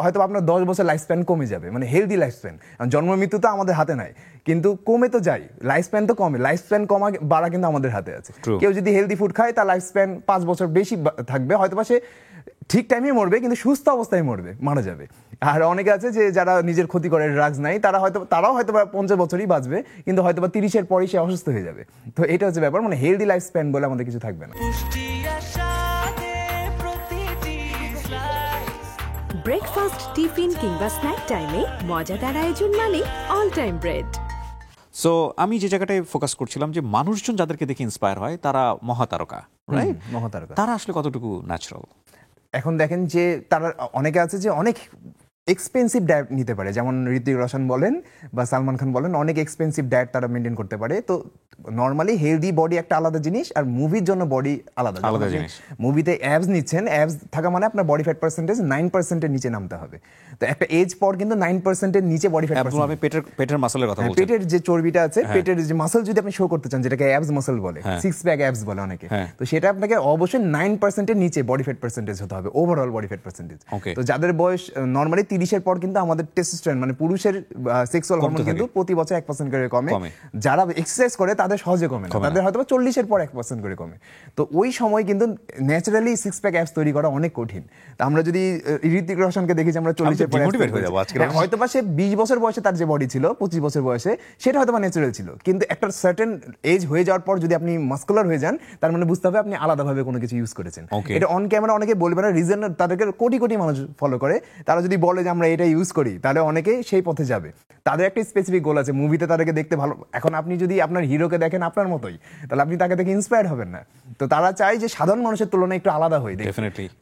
হয়তো আপনার 10 বছর লাইফ স্প্যান কমে যাবে, মানে হেলদি লাইফ স্প্যান। জন্ম মৃত্যু তো আমাদের হাতে নাই, কিন্তু কমে তো যায়, লাইফ স্প্যান তো কমে, লাইফ স্প্যান কমা বাড়া কিন্তু আমাদের হাতে আছে। কেউ যদি হেলদি ফুড খায়, তার লাইফ স্প্যান 5 বছর বেশি থাকবে, হয়তো সে ঠিক টাইমে মরবে, কিন্তু সুস্থ অবস্থায় মরবে, মারা যাবে। আর অনেকে আছে যে যারা নিজের ক্ষতি করে, ড্রাগস নাই, তারাও হয়তো 50 বছরই বাঁচবে, কিন্তু হয়তো 30-এর পরই সে অসুস্থ হয়ে যাবে। তো এটা হচ্ছে ব্যাপার, মানে হেলদি লাইফ স্প্যান বলে আমাদের কিছু থাকবে না। ব্রেকফাস্ট, টিফিন কিংবা স্ন্যাক টাইমে মজাদার আয়োজন মানে অল টাইম ব্রেড। সো আমি যে জায়গাটায় ফোকাস করছিলাম, যে মানুষজন যাদেরকে দেখে ইন্সপায়ার হয় তারা মহাতারকা, রাইট? মহাতারকা তারা আসলে কতটুকু ন্যাচারাল? এখন দেখেন যে তারা অনেকে আছে যে অনেক এক্সপেন্সিভ ডায়েট নিতে পারে, যেমন ঋতিক রোশন বলেন বা সালমান খান বলেন, অনেক এক্সপেন্সিভ ডায়েট তারা মেনটেন করতে পারে। তো নর্মালি হেলদি বডি একটা আলাদা জিনিস, আর মুভির জন্য বডি আলাদা জিনিস। মুভিতে অ্যাবস নিচ্ছেন, অ্যাবস থাকা মানে আপনার বডি ফ্যাট পার্সেন্টেজ 9%-এর নিচে নামতে হবে। তো একটা এজ পর কিন্তু 9%-এর নিচে বডি ফ্যাট, আমি পেটের মাসলের কথা বলছি, পেটের যে চর্বিটা আছে, পেটের যে মাসল যদি আপনি শো করতে চান, যেটাকে অ্যাবস মাসল বলে, 6 প্যাক অ্যাবস বলে অনেকে, তো সেটা আপনাকে অবশ্যই 9%-এর নিচে বডি ফ্যাট পার্সেন্টেজ হতে হবে, ওভারঅল বডি ফ্যাট পার্সেন্টেজ। তো যাদের বয়স নর্মালি 30-এর পর কিন্তু আমাদের টেস্টোস্টেরন মানে পুরুষের সেক্সুয়াল হরমোন কিন্তু প্রতি বছর 1% করে কমে। যারা এক্সারসাইজ করে তাদের সহজে কমে না, তাদের হয়তো 40-এর পর 1% করে কমে। তো ওই সময় কিন্তু ন্যাচারালি 6 প্যাক অ্যাবস তৈরি করা অনেক কঠিন। তো আমরা যদি ঋতিক রোশনকে দেখি যে আমরা 40-এর পর হয়তো বা সে 20 বছর বয়সে তার যে বডি ছিল, 25 বছর বয়সে সেটা হয়তো বা ন্যাচারাল ছিল, কিন্তু একটা সার্টেন এজ হয়ে যাওয়ার পর যদি আপনি মাস্কুলার হয়ে যান, তার মানে বুঝতে হবে আপনি আলাদাভাবে কোনো কিছু ইউজ করেছেন। এটা অন ক্যামেরা অনেকে বলবে না, রিজন তাদেরকে কোটি কোটি মানুষ ফলো করে, তারা যদি বলে যে আমরা এটা ইউজ করি, তাহলে অনেকে সেই পথে যাবে। তাদের একটা স্পেসিফিক গোল আছে, মুভিতে তাদেরকে দেখতে ভালো। এখন আপনি যদি আপনার হিরোকে দেখেন আপনার মতোই, তাহলে আপনি তাকে দেখে ইন্সপায়ার হবেন না। তো তারা চায় যে সাধারণ মানুষের তুলনায় একটু আলাদা হয়ে দেখে,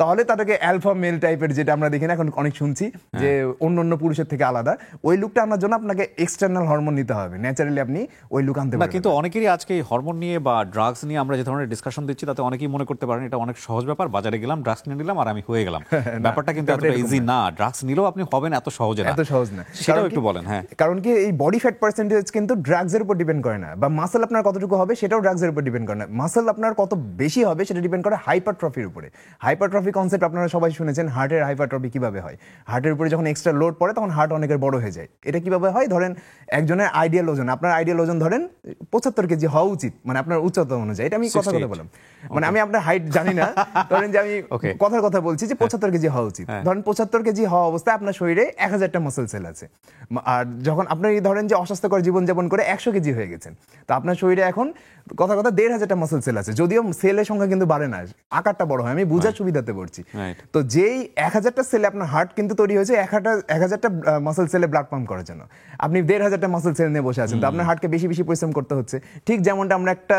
তাহলে তাদেরকে অ্যালফা মেল টাইপের, যেটা আমরা দেখি না এখন অনেক শুনছি যে অন্য পুরুষের থেকে আলাদা, ওই লুকটা আনার জন্য আপনাকে এক্সটার্নাল হরমোন নিতে হবে, ন্যাচারালি আপনি ওই লুক আনতে পারবেন। কিন্তু অনেকেরই আজকে হরমোন নিয়ে বা ড্রাগস নিয়ে আমরা যে ধরনের ডিসকাশন দিচ্ছি, তাতে অনেকেই মনে করতে পারেন এটা অনেক সহজ ব্যাপার, বাজারে গেলাম ড্রাগস নিয়ে নিলাম আর আমি হয়ে গেলাম। ব্যাপারটা কিন্তু এতটা ইজি না, ড্রাগস নিলেও আপনি হবেন এত সহজে না, এত সহজ না। সেটাও একটু বলেন। হ্যাঁ, কারণ কি এই বডি ফ্যাট পার্সেন্টেজ কিন্তু ড্রাগসের উপর ডিপেন্ড করে না, বা মাসল আপনার কতটুকু হবে সেটাও ড্রাগসের উপর ডিপেন্ড করে না। মাসল আপনার কত বেশি হবে সেটা ডিপেন্ড করে হাইপারট্রফির উপরে। হাইপারট্রফি কনসেপ্ট আপনারা সবাই শুনেছেন, হার্টের হাইপারট্রফি কিভাবে হয়। হার্টের উপরে যখন এক্সট্রা লোড পড়ে তখন হার্ট অনেকের বড় হয়ে যায়। এটা কিভাবে হয়? ধরেন একজনের আইডিয়াল ওজন, আপনার আইডিয়াল ওজন ধরেন 75 কেজি হওয়া উচিত, মানে আপনার উচ্চতা অনুযায়ী। এটা আমি কথা বললাম, মানে আমি আপনার হাইট জানি না, ধরেন যে আমি কথার কথা বলছি যে 75 কেজি হওয়া উচিত। ধরেন 75 কেজি হওয়া অবস্থায় আপনার শরীরে 1000টা মাসল সেল আছে, আর যখন আপনি ধরেন যে অস্বাস্থ্যকর জীবনযাপন করে 100 কেজি হয়ে গেছেন, তো আপনার শরীরে এখন কথা 1500টা মাসল সেল আছে। যদিও সেলের সংখ্যা কিন্তু বাড়ে না, আকারটা বড় হয়। আমি বুঝার সুবিধাতে বলছি। তো যেই 1000টা সেলে আপনার হার্ট কিন্তু তৈরি হয়েছে 1000টা মাসল সেলে ব্লাড পাম্প করার জন্য। আপনি 1500টা মাসল সেল নিয়ে বসে আছেন, তো আপনার হার্টকে বেশি বেশি পরিশ্রম করতে হচ্ছে। ঠিক যেমনটা আমরা একটা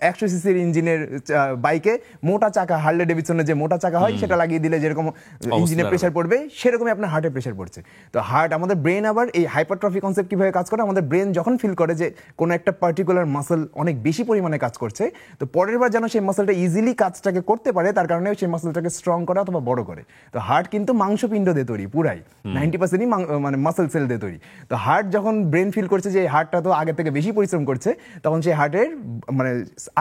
100 সিসির ইঞ্জিনের বাইকে মোটা চাকা, হার্লে ডেভিডসনের যে মোটা চাকা হয় সেটা লাগিয়ে দিলে যেরকম ইঞ্জিনের প্রেশার পড়বে, সেরকমই আপনার হার্টের প্রেশার পড়ছে। তো হার্ট, আমাদের ব্রেন আবার এই হাইপারট্রফি কনসেপ্ট কিভাবে কাজ করে, আমাদের ব্রেন যখন ফিল করে যে কোনো একটা পার্টিকুলার মাসল অনেক বেশি পরিমাণে কাজ করছে, তো পরের বার যেন সেই মাসলটা ইজিলি কাজটাকে করতে পারে, তার কারণে সেই মাসলটাকে স্ট্রং করে অথবা বড় করে। তো হার্ট কিন্তু মাংসপিণ্ড দিয়ে তৈরি, পুরাই 90%ই মানে মাসল সেল দিয়ে তৈরি। তো হার্ট যখন ব্রেন ফিল করছে যে হার্টটা তো আগে থেকে বেশি পরিশ্রম করছে, তখন সেই হার্টের মানে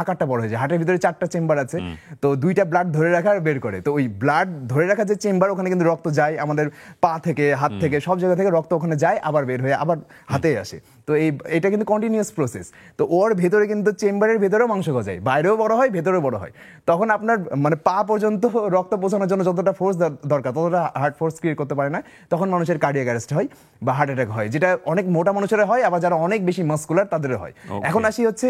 আকারটা বড় হয়েছে। হার্টের ভিতরে 4টা চেম্বার আছে, তো 2টা ব্লাড ধরে রাখা আর বের করে। তো ওই ব্লাড ধরে রাখা যে চেম্বার, ওখানে কিন্তু রক্ত যায় আমাদের পা থেকে, হাত থেকে, সব জায়গা থেকে রক্ত ওখানে যায়, আবার বের হয়ে আবার হাতে আসে। তো এটা কিন্তু কন্টিনিউয়াস প্রসেস। তো ওর ভেতরে কিন্তু চেম্বারের ভেতরেও মাংস গজায়, বাইরেও বড় হয়, ভেতরেও বড় হয়। তখন আপনার মানে পা পর্যন্ত রক্ত পৌঁছানোর জন্য যতটা ফোর্স দরকার, ততটা হার্ট ফোর্স ক্রিয়েট করতে পারে না। তখন মানুষের কার্ডিয়াক অ্যারেস্ট হয় বা হার্ট অ্যাটাক হয়, যেটা অনেক মোটা মানুষের হয়, আবার যারা অনেক বেশি মাসকুলার তাদের হয়। এখন আসি হচ্ছে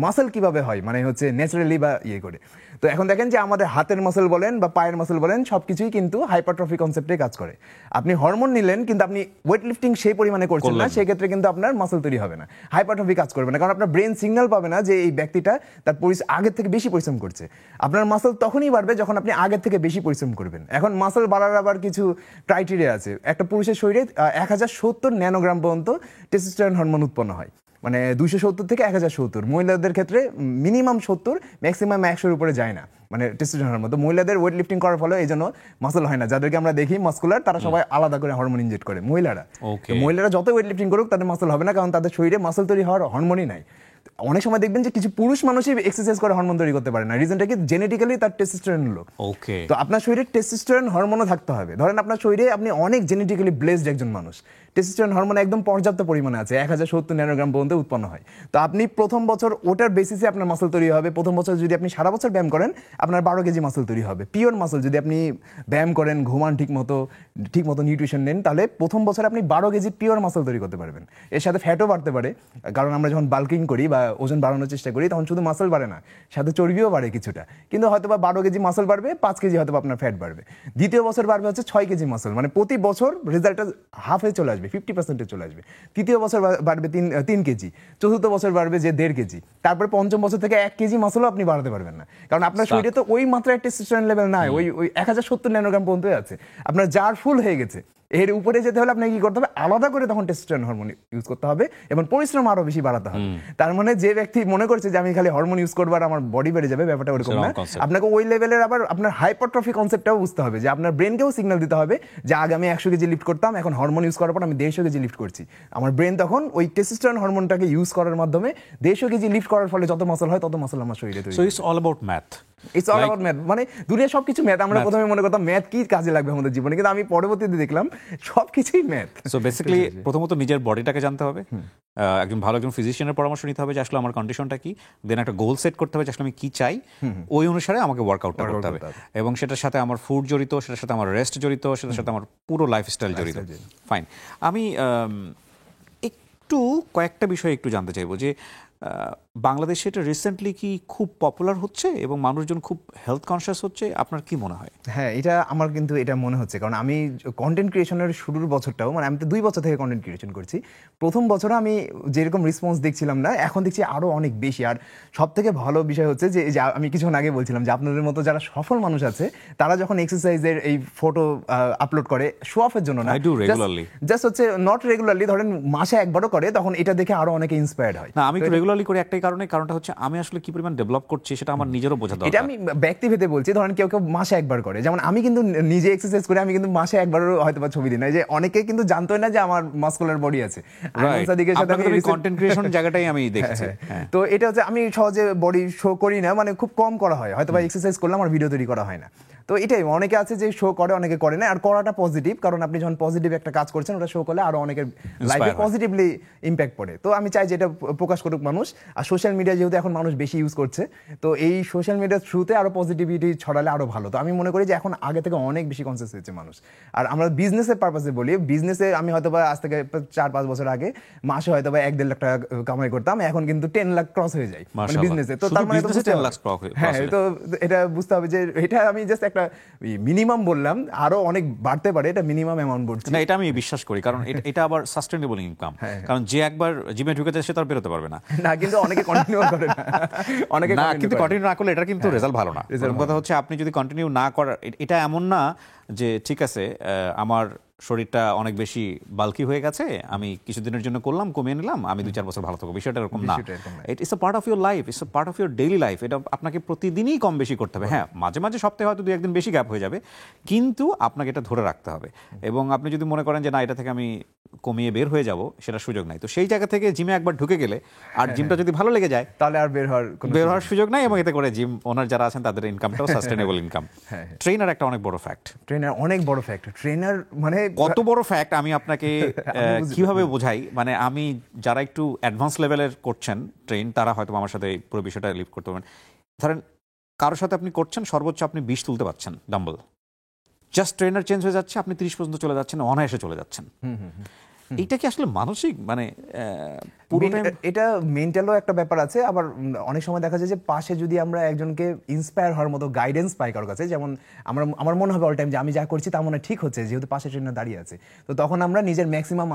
মাসল কিভাবে হয়, মানে হচ্ছে ন্যাচারালি বা ইয়ে করে। তো এখন দেখেন যে আমাদের হাতের মাসল বলেন বা পায়ের মাসল বলেন সবকিছুই কিন্তু হাইপারট্রফি কনসেপ্টে কাজ করে। আপনি হরমোন নিলেন কিন্তু আপনি ওয়েট লিফটিং সেই পরিমাণে করছেন না, সেক্ষেত্রে কিন্তু আপনার মাসল তৈরি হবে না, হাইপারট্রফি কাজ করবে না, কারণ আপনার ব্রেন সিগন্যাল পাবে না যে এই ব্যক্তিটা তার আগের থেকে বেশি পরিশ্রম করছে। আপনার মাসল তখনই বাড়বে যখন আপনি আগের থেকে বেশি পরিশ্রম করবেন। এখন মাসল বাড়ার আবার কিছু ক্রাইটেরিয়া আছে। একটা পুরুষের শরীরে 1070 ন্যানোগ্রাম পর্যন্ত টেস্টোস্টেরন হরমোন উৎপন্ন হয়, মানে 270 থেকে 1070। মহিলাদের ক্ষেত্রে মিনিমাম 70, ম্যাক্সিমাম 100-এর উপরে যায় না, মানে টেস্টোস্টেরন হরমোন। তো মহিলাদের ওয়েট লিফটিং করার ফলে এই জন্য মাসল হয় না। যাদেরকে আমরা দেখি মাসকুলার, তারা সবাই আলাদা করে হরমোন ইনজেক্ট করে। মহিলারা যত ওয়েট লিফটিং করুক তাদের মাসল হবে না, কারণ তাদের শরীরে মাসল তৈরি হওয়ার হরমোনই নাই। অনেক সময় দেখবেন যে কিছু পুরুষ মানুষই এক্সারসাইজ করে হরমোন তৈরি করতে পারে না, রিজনটা কি? জেনেটিক্যালি তার টেস্টোস্টেরন লো। তো আপনার শরীরে টেস্টোস্টেরন হরমোনও থাকতে হবে। ধরেন আপনার শরীরে আপনি অনেক জেনেটিক্যালি ব্লেসড একজন মানুষ, টেস্টোস্টেরন হরমোন একদম পর্যাপ্ত পরিমাণে আছে, 1070 ন্যানোগ্রাম পর্যন্ত উৎপন্ন হয়। তো আপনি প্রথম বছর ওটার বেসিসে আপনার মাসল তৈরি হবে। প্রথম বছর যদি আপনি সারা বছর ব্যায়াম করেন, আপনার 12 কেজি মাসল তৈরি হবে, পিওর মাসল। যদি আপনি ব্যায়াম করেন, ঘুমান ঠিক মতো নিউট্রিশন নেন, তাহলে প্রথম বছরে আপনি 12 কেজি পিওর মাসল তৈরি করতে পারবেন। এর সাথে ফ্যাটও বাড়তে পারে, কারণ আমরা যখন বাল্কিং করি বা ওজন বাড়ানোর চেষ্টা করি, তখন শুধু মাসল বাড়ে না, সাথে চর্বিও বাড়ে কিছুটা। কিন্তু হয়তো বা 12 কেজি মাসল বাড়বে, 5 কেজি হয়তো আপনার ফ্যাট বাড়বে। দ্বিতীয় বছর বাড়বে হচ্ছে 6 কেজি মাসল, মানে প্রতি বছর রেজাল্টটা হাফে চলে আসবে, 50% চলে আসবে। তৃতীয় বছর বাড়বে 3 কেজি, চতুর্থ বছর বাড়বে যে 1.5 কেজি। তারপরে পঞ্চম বছর থেকে 1 কেজি মাসলও আপনি বাড়াতে পারবেন না, কারণ আপনার শরীরে তো ওই মাত্রায় টেস্টোস্টেরন লেভেল নাই, ওই 1070 ন্যানোগ্রাম পর্যন্ত আছে। আপনার জার ফুল হয়ে গেছে, এর উপরে যেতে হলে আপনাকে কি করতে হবে? আলাদা করে তখন টেস্টোস্টেরন হরমোন ইউজ করতে হবে এবং পরিশ্রম আরো বেশি বাড়াতে হবে। তার মানে যে ব্যক্তি মনে করছে যে আমি খালি হরমোন ইউজ করবো আর আমার বডি বেড়ে যাবে, ব্যাপারটা ওরকম না। আপনাকে ওই লেভেলের আবার আপনার হাইপারট্রফি কনসেপ্টটাও বুঝতে হবে, যে আপনার ব্রেনকেও সিগন্যাল দিতে হবে যে আগে আমি 100 কেজি লিফট করতাম, এখন হরমোন ইউজ করার পর আমি 150 কেজি লিফট করছি। আমার ব্রেন তখন ওই টেস্টোস্টেরন হরমোনটাকে ইউজ করার মাধ্যমে 150 কেজি লিফট করার ফলে যত মাসল হয় তত মাসল আমার শরীরে তৈরি। So it's all about math. It's all about math, মানে দুনিয়া সবকিছু ম্যাথ। আমরা প্রথমে মনে করতাম ম্যাথ কি কাজে লাগবে আমাদের জীবনে, কিন্তু আমি পরবর্তীতে দেখলাম সবকিছুই ম্যাথ। সো বেসিক্যালি প্রথমত নিজের বডিটাকে জানতে হবে, একজন ফিজিশিয়ানের পরামর্শ নিতে হবে যে আসলে আমার কন্ডিশনটা কি, দেন একটা গোল সেট করতে হবে যে আসলে আমি কি চাই, ওই অনুসারে আমাকে ওয়ার্কআউটটা করতে হবে। এবং সেটার সাথে আমার ফুড জড়িত, সেটার সাথে আমার রেস্ট জড়িত, সেটার সাথে আমার পুরো লাইফস্টাইল জড়িত। ফাইন। আমি একটু কয়েকটা বিষয় একটু জানতে চাইবো যে বাংলাদেশে এটা রিসেন্টলি কি খুব পপুলার হচ্ছে এবং মানুষজন খুব হেলথ কনসিয়াস হচ্ছে, আপনার কি মনে হয়? হ্যাঁ, এটা আমার কিন্তু এটা মনে হচ্ছে, কারণ আমি কন্টেন্ট ক্রিয়েশনের শুরুর বছরটাও, মানে আমি তো 2 বছর থেকে কন্টেন্ট ক্রিয়েশন করছি। প্রথম বছরে আমি যেরকম রেসপন্স দেখছিলাম না, এখন দেখছি আরো অনেক বেশি। আর সব থেকে ভালো বিষয় হচ্ছে যে আমি কিছুক্ষণ আগে বলছিলাম যে আপনাদের মতো যারা সফল মানুষ আছে, তারা যখন এক্সারসাইজের এই ফটো আপলোড করে শো অফের জন্য না, জাস্ট হচ্ছে নট রেগুলারলি, ধরেন মাসে একবারও করে, তখন এটা দেখে আরো অনেকে ইন্সপায়ার্ড হয়। না, আমি একটু রেগুলারলি করি একটাই কারণটা হচ্ছে আমি আসলে কি পরিমাণ ডেভেলপ করছি সেটা আমার নিজেরও বোঝা দরকার। এটা আমি ব্যক্তিভেদে বলছি, ধরেন কেউ মাসে একবার করে, যেমন আমি কিন্তু নিজে এক্সারসাইজ করে, আমি কিন্তু মাসে একবারও হয়তো বা ছবি দিই না, যে অনেকে কিন্তু জানতোই না যে আমার মাসকুলার বডি আছে। সাদিকের সাথে আমি কন্টেন্ট ক্রিয়েশন জায়গাটাই আমি দেখেছি। তো এটা হচ্ছে আমি সহজে বডি শো করি না, মানে খুব কম করা হয়, হয়তো বা এক্সারসাইজ করলাম আর ভিডিও তৈরি করা হয় না। তো এটাই, অনেকে আছে যে শো করে, অনেকে করে না। আর করাটা পজিটিভ, কারণ আপনি যখন পজিটিভ একটা কাজ করছেন, ওটা শো করলে আরো অনেকের লাইফে পজিটিভলি ইম্প্যাক্ট পড়ে। তো আমি চাই যে এটা প্রকাশ করুক মানুষ। আর সোশ্যাল মিডিয়া যেহেতু এখন মানুষ বেশি ইউজ করছে, তো এই সোশ্যাল মিডিয়ার থ্রুতে আরো পজিটিভিটি ছড়ালে আরো ভালো। তো আমি মনে করি যে এখন আগে থেকে অনেক বেশি কনসিয়াস হয়েছে মানুষ। আর আমরা বিজনেসের পারপাসে বলি, বিজনেসে আমি হয়তো বা আজ থেকে 4-5 বছর আগে মাসে হয়তো বা 1-1.5 লাখ টাকা কামাই করতাম, এখন কিন্তু 10 লাখ ক্রস হয়ে যায় মানে বিজনেসে। তো তার মানে হ্যাঁ, তো এটা বুঝতে হবে যে এটা আমি জাস্ট একটা মিনিমাম বললাম, আরো অনেক বাড়তে পারে, এটা মিনিমাম অ্যামাউন্ট বলছি না। এটা আমি বিশ্বাস করি, কারণ এটা আবার সাস্টেনেবল ইনকাম, কারণ যে একবার জিমে ঢুকে যায় সে তার বেরোতে পারবে না। না, কিন্তু অনেকে কন্টিনিউ করে না, অনেকে না, কিন্তু কন্টিনিউ না করলে এটা কিন্তু রেজাল্ট ভালো না। কথা হচ্ছে আপনি যদি কন্টিনিউ না করার, এটা এমন না যে ঠিক আছে আমার শরীরটা অনেক বেশি বাল্কি হয়ে গেছে, আমি কিছুদিনের জন্য করলাম, কমিয়ে নিলাম, আমি 2-4 বছর ভালো থাকবো, বিষয়টা এরকম না। It's a part of your life, it's a part of your daily life. এটা আপনাকে প্রতিদিনই কম বেশি করতে হবে। হ্যাঁ, মাঝে মাঝে সপ্তাহে হয়তো 2-1 দিন বেশি গ্যাপ হয়ে যাবে, কিন্তু আপনাকে এটা ধরে রাখতে হবে। এবং আপনি যদি মনে করেন যে না, এটা থেকে আমি কমিয়ে বের হয়ে যাব, সেটা সুযোগ নাই। তো সেই জায়গা থেকে জিমে একবার ঢুকে গেলে আর জিমটা যদি ভালো লেগে যায়, তাহলে আর বের হওয়ার সুযোগ নাই। এবং এতে করে জিম ওনার যারা আছেন তাদের ইনকামটাও সাস্টেনেবল ইনকাম। ট্রেনার একটা অনেক বড় ফ্যাক্ট। ট্রেনার অনেক বড় ফ্যাক্ট। ট্রেনার মানে কত বড় ফ্যাক্ট আমি আপনাকে কিভাবে বোঝাই। মানে আমি যারা একটু অ্যাডভান্স লেভেলের করছেন ট্রেন, তারা হয়তো আমার সাথে পুরো বিষয়টা লিভ করতে পারবেন। ধরেন কারোর সাথে আপনি করছেন, সর্বোচ্চ আপনি 20 তুলতে পারছেন ডাম্বল, জাস্ট ট্রেনার চেঞ্জ হয়ে যাচ্ছে, আপনি 30 পর্যন্ত চলে যাচ্ছেন, অনায়াসে চলে যাচ্ছেন। এইটা কি আসলে মানসিক মানে পুরো টাইম এটা মেন্টালও একটা ব্যাপার আছে, আবার অনেক সময় দেখা যায় যে পাশে যদি আমরা একজনকে ইন্সপায়ার হওয়ার মতো গাইডেন্স পাই কারোর কাছে, যেমন আমার মনে হবে অল টাইম যে আমি যা করছি তা মনে হয় ঠিক হচ্ছে, যেহেতু পাশে ট্রেনার দাঁড়িয়ে আছে, তো তখন আমরা নিজের ম্যাক্সিমাম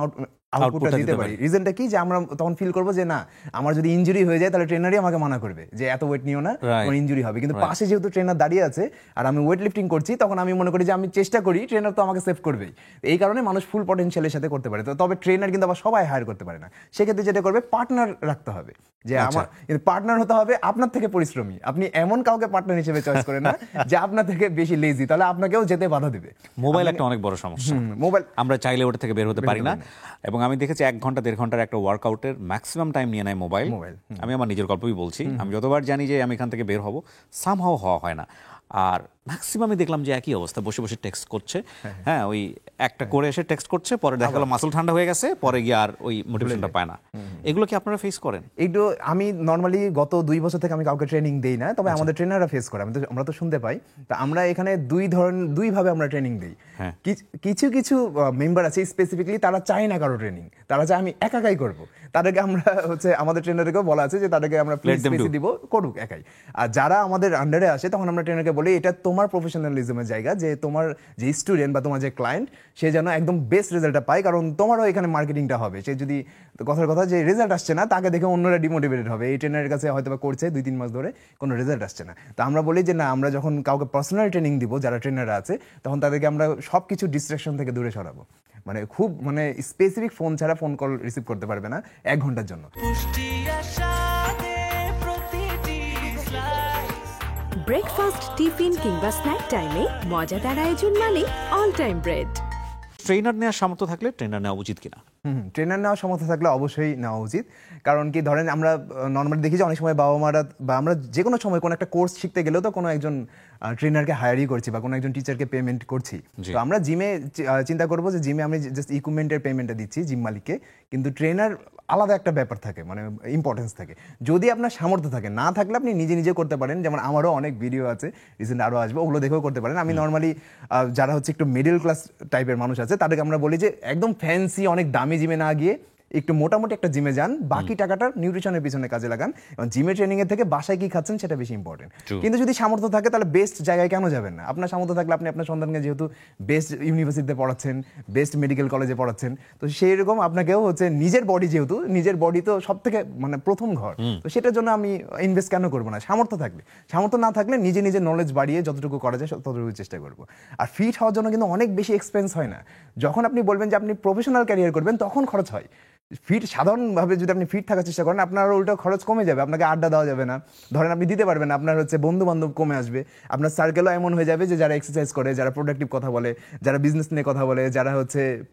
আউটপুটটা দিতে পারি। রিজনটা কি, যে আমরা তখন ফিল করবো যে না, আমার যদি ইনজুরি হয়ে যায় তাহলে ট্রেনারই আমাকে মানা করবে যে এত ওয়েট নিও না, তোমার ইনজুরি হবে। কিন্তু পাশে যেহেতু ট্রেনার দাঁড়িয়ে আছে আর আমি ওয়েট লিফটিং করছি, তখন আমি মনে করি যে আমি চেষ্টা করি, ট্রেনার তো আমাকে সেভ করবেই। এই কারণে মানুষ ফুল পটেনশিয়ালের সাথে করতে পারে। তবে ট্রেনার কিন্তু আবার সবাই হায়ার করতে পারে না, সেক্ষেত্রে যেটা করবে পার্টনার রাখতে হবে, যে আমার পার্টনার হতে হবে আপনার থেকে পরিশ্রমী। আপনি এমন কাউকে পার্টনার হিসেবে চয়েস করেন না যে আপনার থেকে বেশি লেজি, তাহলে আপনাকেও যেতে বাধা দিবে। মোবাইল একটা অনেক বড় সমস্যা। মোবাইল আমরা চাইলে ওটা থেকে বের হতে পারি না, এবং আমি দেখেছি 1 ঘন্টা 1.5 ঘন্টার একটা ওয়ার্কআউটের ম্যাক্সিমাম টাইম নিয়ে নেয় মোবাইল। আমি আমার নিজের গল্পই বলছি, আমি যতবার জানি যে আমি এখান থেকে বের হব, সামহাও হওয়া হয় না। আর ম্যাক্সিমামে দেখলাম যে একই অবস্থা, বসে বসে টেক্সট করছে। হ্যাঁ, ওই একটা করে এসে টেক্সট করছে, পরে দেখা গেল মাসল ঠান্ডা হয়ে গেছে, পরে গিয়ে আর ওই মোটিভেশনটা পায় না। এগুলো কি আপনারা ফেস করেন? একটু আমি নর্মালি গত 2 বছর থেকে আমি কাউকে ট্রেনিং দেই না, তবে আমাদের ট্রেনাররা ফেস করে, আমরা তো শুনতে পাই। তা আমরা এখানে দুই ভাবে আমরা ট্রেনিং দিই। কিছু কিছু মেম্বার আছে স্পেসিফিকলি, তারা চায় না কারো ট্রেনিং, তারা চায় আমি একাই করব। তাদেরকে আমরা আমাদের ট্রেনারকেও বলা আছে যে তাদেরকে আমরা প্লিজ স্পেসি দিব, করুক একাই। আর যারা আমাদের আন্ডারে আসে, তখন আমরা ট্রেনারকে বলি এটা তোমার প্রফেশনালিজমের জায়গা, যে তোমার যে স্টুডেন্ট বা তোমার যে ক্লায়েন্ট, সে যেন একদম বেস্ট রেজাল্টটা পায়, কারণ তোমারও এখানে মার্কেটিংটা হবে। সে যদি কথার কথা যে রেজাল্ট আসছে না, তাকে দেখে অন্যরা ডিমোটিভেটেড হবে। এই ট্রেনারের কাছে হয়তো বা করছে 2-3 মাস ধরে, কোনো রেজাল্ট আসছে না। তো আমরা বলি যে না, আমরা যখন কাউকে পার্সোনাল ট্রেনিং দিব, যারা ট্রেনাররা আছে, তখন তাদেরকে আমরা সবকিছু ডিস্ট্রাকশন থেকে দূরে সরাবো। খুব স্পেসিফিক ফোন ছাড়া ফোন কল রিসিভ করতে পারবে না 1 ঘন্টার জন্য। ব্রেকফাস্ট, টিফিন কিংবা স্ন্যাক টাইমে মজাদার আয়োজন মানে অল টাইম ব্রেড। ট্রেনার নেওয়ার সামর্থ্য থাকলে ট্রেনার নেওয়া উচিত কিনা? ট্রেনার নেওয়ার সামর্থ্য থাকলে অবশ্যই নেওয়া উচিত। কারণ কি, ধরেন আমরা নর্মালি দেখি যে অনেক সময় বাবা মারা বা আমরা যে কোনো সময় কোনো একটা কোর্স শিখতে গেলেও তো কোনো একজন ট্রেনারকে হায়ারই করছি বা কোনো একজন টিচারকে পেমেন্ট করছি। তো আমরা জিমে চিন্তা করবো যে জিমে আমি জাস্ট ইকুইপমেন্টের পেমেন্টটা দিচ্ছি জিম মালিককে, কিন্তু ট্রেনার আলাদা একটা ব্যাপার থাকে, ইম্পর্টেন্স থাকে। যদি আপনার সামর্থ্য থাকে, না থাকলে আপনি নিজে নিজে করতে পারেন। যেমন আমারও অনেক ভিডিও আছে, রিসেন্ট আরও আসবে, ওগুলো দেখেও করতে পারেন। আমি নর্মালি যারা একটু মিডল ক্লাস টাইপের মানুষ আছে, তাদেরকে আমরা বলি যে একদম ফ্যান্সি অনেক দামি জিমে না গিয়ে একটু মোটামুটি একটা জিমে যান, বাকি টাকাটা নিউট্রিশনের পিছনে কাজে লাগান। এবং জিমে ট্রেনিং এর থেকে বাসায় কি খাচ্ছেন সেটা বেশি ইম্পর্টেন্ট। কিন্তু যদি সামর্থ্য থাকে, তাহলে বেস্ট জায়গায় কেন যাবেন না? আপনার সামর্থ্য থাকলে আপনি আপনার সন্তানকে যেহেতু বেস্ট ইউনিভার্সিটিতে পড়াচ্ছেন, বেস্ট মেডিকেল কলেজে পড়াচ্ছেন, তো সেই রকম আপনাকেও নিজের বডি, যেহেতু নিজের বডি তো সব থেকে প্রথম ঘর, তো সেটার জন্য আমি ইনভেস্ট কেন করবো না? সামর্থ্য থাকলে। সামর্থ্য না থাকলে নিজে নিজে নলেজ বাড়িয়ে যতটুকু করা যায় ততটুকু চেষ্টা করবো। আর ফিট হওয়ার জন্য কিন্তু অনেক বেশি এক্সপেন্স হয় না। যখন আপনি বলবেন যে আপনি প্রফেশনাল ক্যারিয়ার করবেন, তখন খরচ হয়। সাধারণভাবে যদি আপনি ফিট থাকার চেষ্টা করেন, আপনার উল্টো খরচ কমে যাবে, আপনাকে আড্ডা দেওয়া যাবে না, ধরেন আপনি দিতে পারবেন, আপনার বন্ধু বান্ধব কমে আসবে, আপনার সার্কেলও এমন হয়ে যাবে যে যারা এক্সারসাইজ করে, যারা প্রোডাক্টিভ কথা বলে, যারা বিজনেস নিয়ে কথা বলে, যারা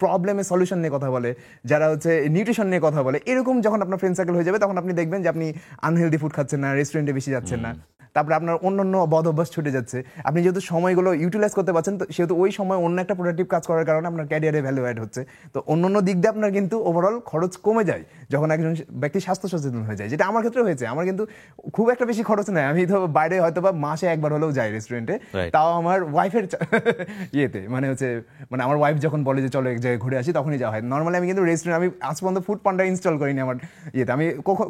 প্রবলেমের সলিউশন নিয়ে কথা বলে, যারা নিউট্রিশন নিয়ে কথা বলে, এরকম যখন আপনার ফ্রেন্ড সার্কেল হয়ে যাবে, তখন আপনি দেখবেন যে আপনি আনহেলদি ফুড খাচ্ছেন না, রেস্টুরেন্টে বেশি যাচ্ছেন না, তারপরে আপনার অন্যান্য বদ অভ্যাস ছুটে যাচ্ছে। আপনি যেহেতু সময়গুলো ইউটিলাইজ করতে পারছেন, তো সেহেতু ওই সময় অন্য একটা প্রোডাক্টিভ কাজ করার কারণে আপনার ক্যারিয়ারে ভ্যালু অ্যাড হচ্ছে। তো অন্যান্য দিক দিয়ে আপনার কিন্তু ওভারঅল খরচ কমে যায় যখন একজন ব্যক্তি স্বাস্থ্য সচেতন হয়ে যায়, যেটা আমার ক্ষেত্রে হয়েছে। আমার কিন্তু খুব একটা বেশি খরচ নেই, আমি তো বাইরে হয়তো বা মাসে একবার হলেও যাই রেস্টুরেন্টে, তাও আমার ওয়াইফের ইয়েতে আমার ওয়াইফ যখন বলে যে চলো এক জায়গায় ঘুরে আসি, তখনই যাওয়া হয়। নর্মালি আমি কিন্তু রেস্টুরেন্ট, আমি আজ পর্যন্ত ফুড পান্ডা ইনস্টল করিনি আমার ইয়েতে, আমি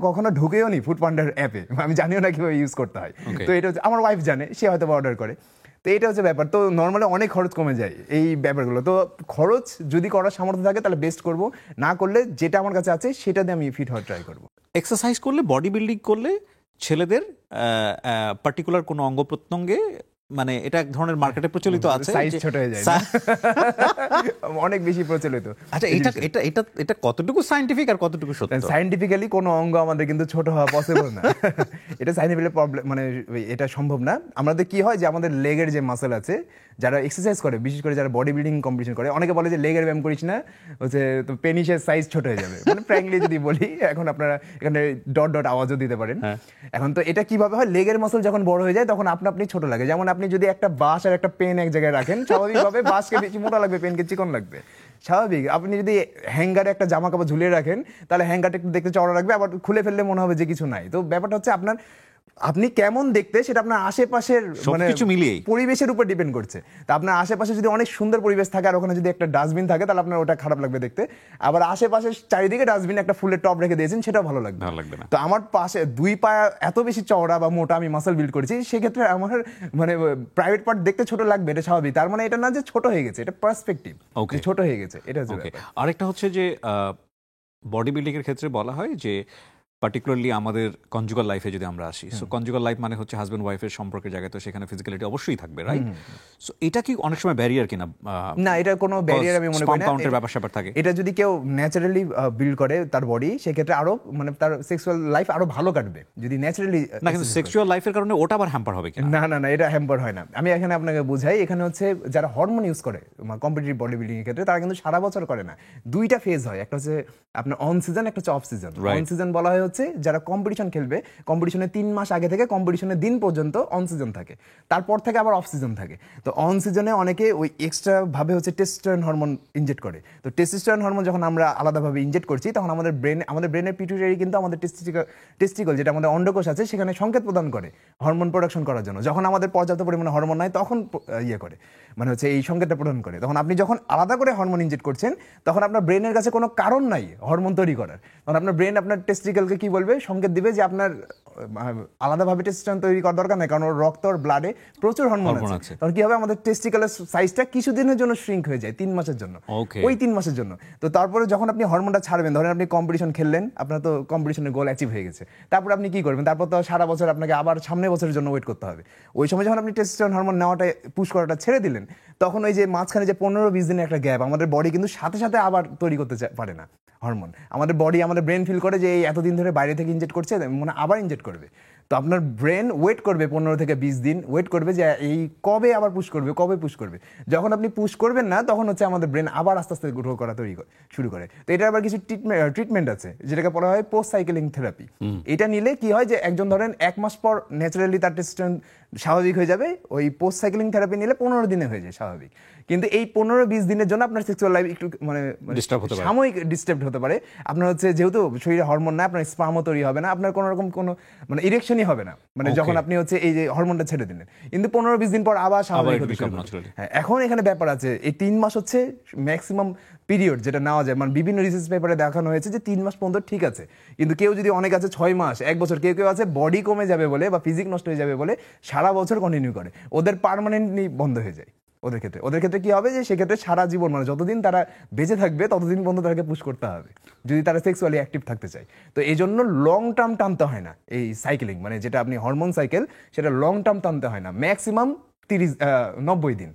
কখনো ঢুকেও নি ফুড পান্ডার অ্যাপে, আমি জানিও না কিভাবে ইউজ করতে হয়। তো এটা আমার ওয়াইফ জানে, সে হয়তো অর্ডার করে। তো এটা ব্যাপার। তো নর্মালি অনেক খরচ কমে যায় এই ব্যাপারগুলো। তো খরচ যদি করার সামর্থ্য থাকে তাহলে বেস্ট করব, না করলে যেটা আমার কাছে আছে সেটা দিয়ে আমি ফিট হওয়ার ট্রাই করব। এক্সারসাইজ করলে, বডি বিল্ডিং করলে ছেলেদের পার্টিকুলার কোনো অঙ্গ প্রত্যঙ্গে এটা এক ধরনের মার্কেটে প্রচলিত আছে, সাইজ ছোট হয়ে যায়, অনেক বেশি প্রচলিত। আচ্ছা, এটা কতটুকু সায়েন্টিফিক আর কতটুকু সত্য? সায়েন্টিফিক্যালি কোনো অঙ্গ আমাদের কিন্তু ছোট হওয়া পসিবল না। এটা সায়েন্টিফিক্যালি প্রবলেম, এটা সম্ভব না। আমাদের কি হয় যে আমাদের লেগের যে মাসল আছে, যারা এক্সারসাইজ করে, বিশেষ করে যারা বডি বিল্ডিং কম্পিটিশন করে, অনেকে বলে যে লেগের ব্যায়াম করিস না, তো পেনিসের সাইজ ছোট হয়ে যাবে। ফ্র্যাঙ্কলি যদি বলি, এখন আপনারা এখানে ডট ডট আওয়াজও দিতে পারেন। এখন তো এটা কিভাবে হয়, লেগের মাসল যখন বড় হয়ে যায় তখন আপনি ছোট লাগে। যেমন আপনি যদি একটা বাঁশ আর একটা পেন এক জায়গায় রাখেন, স্বাভাবিকভাবে বাঁশকে বেশি মোটা লাগবে, পেনকে চিকন লাগবে, স্বাভাবিক। আপনি যদি হ্যাঙ্গারে একটা জামা কাপড় ঝুলিয়ে রাখেন, তাহলে হ্যাঙ্গারটা একটু দেখতে চওড়া রাখবে, আবার খুলে ফেললে মনে হবে যে কিছু নাই। তো ব্যাপারটা হচ্ছে আপনার আপনি কেমন দেখতে সেটা আপনার আশেপাশের মানে সবকিছু মিলিয়েই। পরিবেশের উপর ডিপেন্ড করছে। তা আপনার আশেপাশে যদি অনেক সুন্দর পরিবেশ থাকে আর ওখানে যদি একটা ডাস্টবিন থাকে তাহলে আপনার ওটা খারাপ লাগবে দেখতে। আবার আশেপাশে চারিদিকে ডাস্টবিন একটা ফুলের টব রেখে দিয়েছেন, সেটাও ভালো লাগবে না। তো আমার পাশে 2 পা এত বেশি চওড়া বা মোটা আমি মাসল বিল্ড করেছি, সেক্ষেত্রে আমার মানে প্রাইভেট পার্ট দেখতে ছোট লাগবে, এটা স্বাভাবিক। তার মানে এটা না যে ছোট হয়ে গেছে, এটা পার্সপেক্টিভ, Okay. ছোট হয়ে গেছে, এটা হচ্ছে ওকে, ব্যাপার। আরেকটা হচ্ছে যে বডি বিল্ডিং এর ক্ষেত্রে বলা হয় যে পার্টিকুলারলি আমাদের কনজুগাল লাইফে যদি আমরা আসি, সো কনজুগাল লাইফ মানে হচ্ছে হাজব্যান্ড ওয়াইফের সম্পর্কের জায়গায়, তো সেখানে ফিজিক্যালিটি অবশ্যই থাকবে, রাইট? সো এটা কি অনেক সময় ব্যারিয়ার কিনা? না, এটা কোনো ব্যারিয়ার আমি মনে করি না। কাউন্টের ব্যাপার স্যাপার থাকে। এটা যদি কেউ ন্যাচারালি বিল্ড করে তার বডি, সেক্ষেত্রে আরো মানে তার সেক্সুয়াল লাইফ আরো ভালো কাটবে যদি ন্যাচারালি। না, কিন্তু সেক্সুয়াল লাইফের কারণে ওটা আবার হ্যাম্পার হবে কিনা? না, এটা হ্যাম্পার হয় না। আমি এখানে আপনাকে বুঝাই, এখানে হচ্ছে যারা হরমোন ইউজ করে কম্পিটিটিভ বডি বিল্ডিং এর ক্ষেত্রে, তারা কিন্তু সারা বছর করে না। 2টা ফেজ হয়, একটা হচ্ছে আপনার অন সিজন, একটা হচ্ছে অফ সিজন। অন সিজন বলা হয় হচ্ছে যারা কম্পিটিশন খেলবে, কম্পিটিশনের 3 মাস আগে থেকে কম্পিটিশনের দিন পর্যন্ত অন সিজন থাকে, তারপর থেকে আবার অফ সিজন থাকে। তো অন সিজনে অনেকে ওই এক্সট্রা ভাবে হচ্ছে টেস্টোস্টেরন হরমোন ইনজেক্ট করে। তো টেস্টোস্টেরন হরমোন যখন আমরা আলাদাভাবে ইনজেক্ট করছি, তখন আমাদের ব্রেনের পিটুইটারি কিন্তু আমাদের টেস্টিকল যেটা আমাদের অন্ডকোষ আছে, সেখানে সংকেত প্রদান করে হরমোন প্রোডাকশন করার জন্য। যখন আমাদের পর্যাপ্ত পরিমাণে হরমোন নাই, তখন ইয়ে করে, মানে হচ্ছে এই সংকেতটা প্রদান করে। তখন আপনি যখন আলাদা করে হরমোন ইনজেক্ট করছেন, তখন আপনার ব্রেনের কাছে কোনো কারণ নাই হরমোন তৈরি করার। তখন আপনার ব্রেন আপনার টেস্টিকলকে কি বলবে, সংকেত দিবে যে আপনার আলাদাভাবে টেস্টোস্টেরন তৈরি করার দরকার নাই, কারণ ওর রক্ত আর ব্লাডে প্রচুর হরমোন আছে। তখন কি হবে, আমাদের টেস্টিকলের সাইজটা কিছুদিনের জন্য শ্রিঙ্ক হয়ে যায়, 3 মাসের জন্য, ওই 3 মাসের জন্য। তো তারপরে যখন আপনি হরমোনটা ছাড়বেন, ধরেন আপনি কম্পিটিশন খেললেন, আপনার তো কম্পিটিশনের গোল অ্যাচিভ হয়ে গেছে, তারপর আপনি কি করবেন? তারপর তো সারা বছর আপনাকে আবার সামনের বছরের জন্য ওয়েট করতে হবে। ওই সময় যখন আপনি টেস্টোস্টেরন হরমোন নেওয়াটা পুশ করাটা ছেড়ে দিলেন, তখন ওই যে মাঝখানে যে 15-20 দিনের একটা গ্যাপ, আমাদের বডি কিন্তু সাথে সাথে আবার তৈরি করতে পারে না হরমোন। আমাদের বডি, আমাদের ব্রেন ফিল করে যে এই এতদিন ধরে বাইরে থেকে ইনজেক্ট করছে, মানে আবার ইনজেক্ট করবে। তো আপনার ব্রেন ওয়েট করবে 15 থেকে 20 দিন ওয়েট করবে যে এই কবে আবার পুশ করবে, কবে পুশ করবে। যখন আপনি পুশ করবেন না, তখন হচ্ছে আমাদের ব্রেন আবার আস্তে আস্তে গ্রো করা শুরু করে। তো এটার আবার কিছু ট্রিটমেন্ট আছে, যেটাকে বলা হয় পোস্ট সাইকেলিং থেরাপি। এটা নিলে কি হয় যে একজন ধরেন 1 মাস পর ন্যাচারালি তার টেস্টোস্টেরন স্বাভাবিক হয়ে যাবে, ওই পোস্ট সাইকেলিং থেরাপি নিলে 15 দিনে হয়ে যায় স্বাভাবিক। কিন্তু এই 15-20 দিনের জন্য আপনার সেক্সুয়াল লাইফ একটু মানে সাময়িক ডিস্টার্ব হতে পারে। আপনার হচ্ছে যেহেতু শরীরে হরমোন না, আপনার স্পামও তৈরি হবে না, আপনার কোনো রকম কোনো মানে ইরেকশনই হবে না, মানে যখন আপনি হচ্ছে এই যে হরমোনটা ছেড়ে দিলেন। কিন্তু 15-20 দিন পর আবার স্বাভাবিক হতে শুরু করে। হ্যাঁ, এখন এখানে ব্যাপার আছে, এই 3 মাস হচ্ছে ম্যাক্সিমাম পিরিয়ড যেটা নেওয়া যায়। মানে বিভিন্ন রিসার্চ পেপারে দেখানো হয়েছে যে 3 মাস পর্যন্ত ঠিক আছে, কিন্তু কেউ যদি অনেক আছে 6 মাস, 1 বছর, কেউ আছে বডি কমে যাবে বলে বা ফিজিক নষ্ট হয়ে যাবে বলে সারা বছর কন্টিনিউ করে, ওদের পার্মানেন্টলি বন্ধ হয়ে যায়। ওদের ক্ষেত্রে কি হবে যে সেক্ষেত্রে সারা জীবন, মানে যতদিন তারা বেঁচে থাকবে ততদিন পর্যন্ত তাদেরকে পুশ করতে হবে যদি তারা সেক্সুয়ালি অ্যাক্টিভ থাকতে চায়। তো এই জন্য লং টার্ম টানতে হয় না এই সাইকেলিং, মানে যেটা আপনি হরমোন সাইকেল, সেটা লং টার্ম টানতে হয় না, ম্যাক্সিমাম 90 দিন।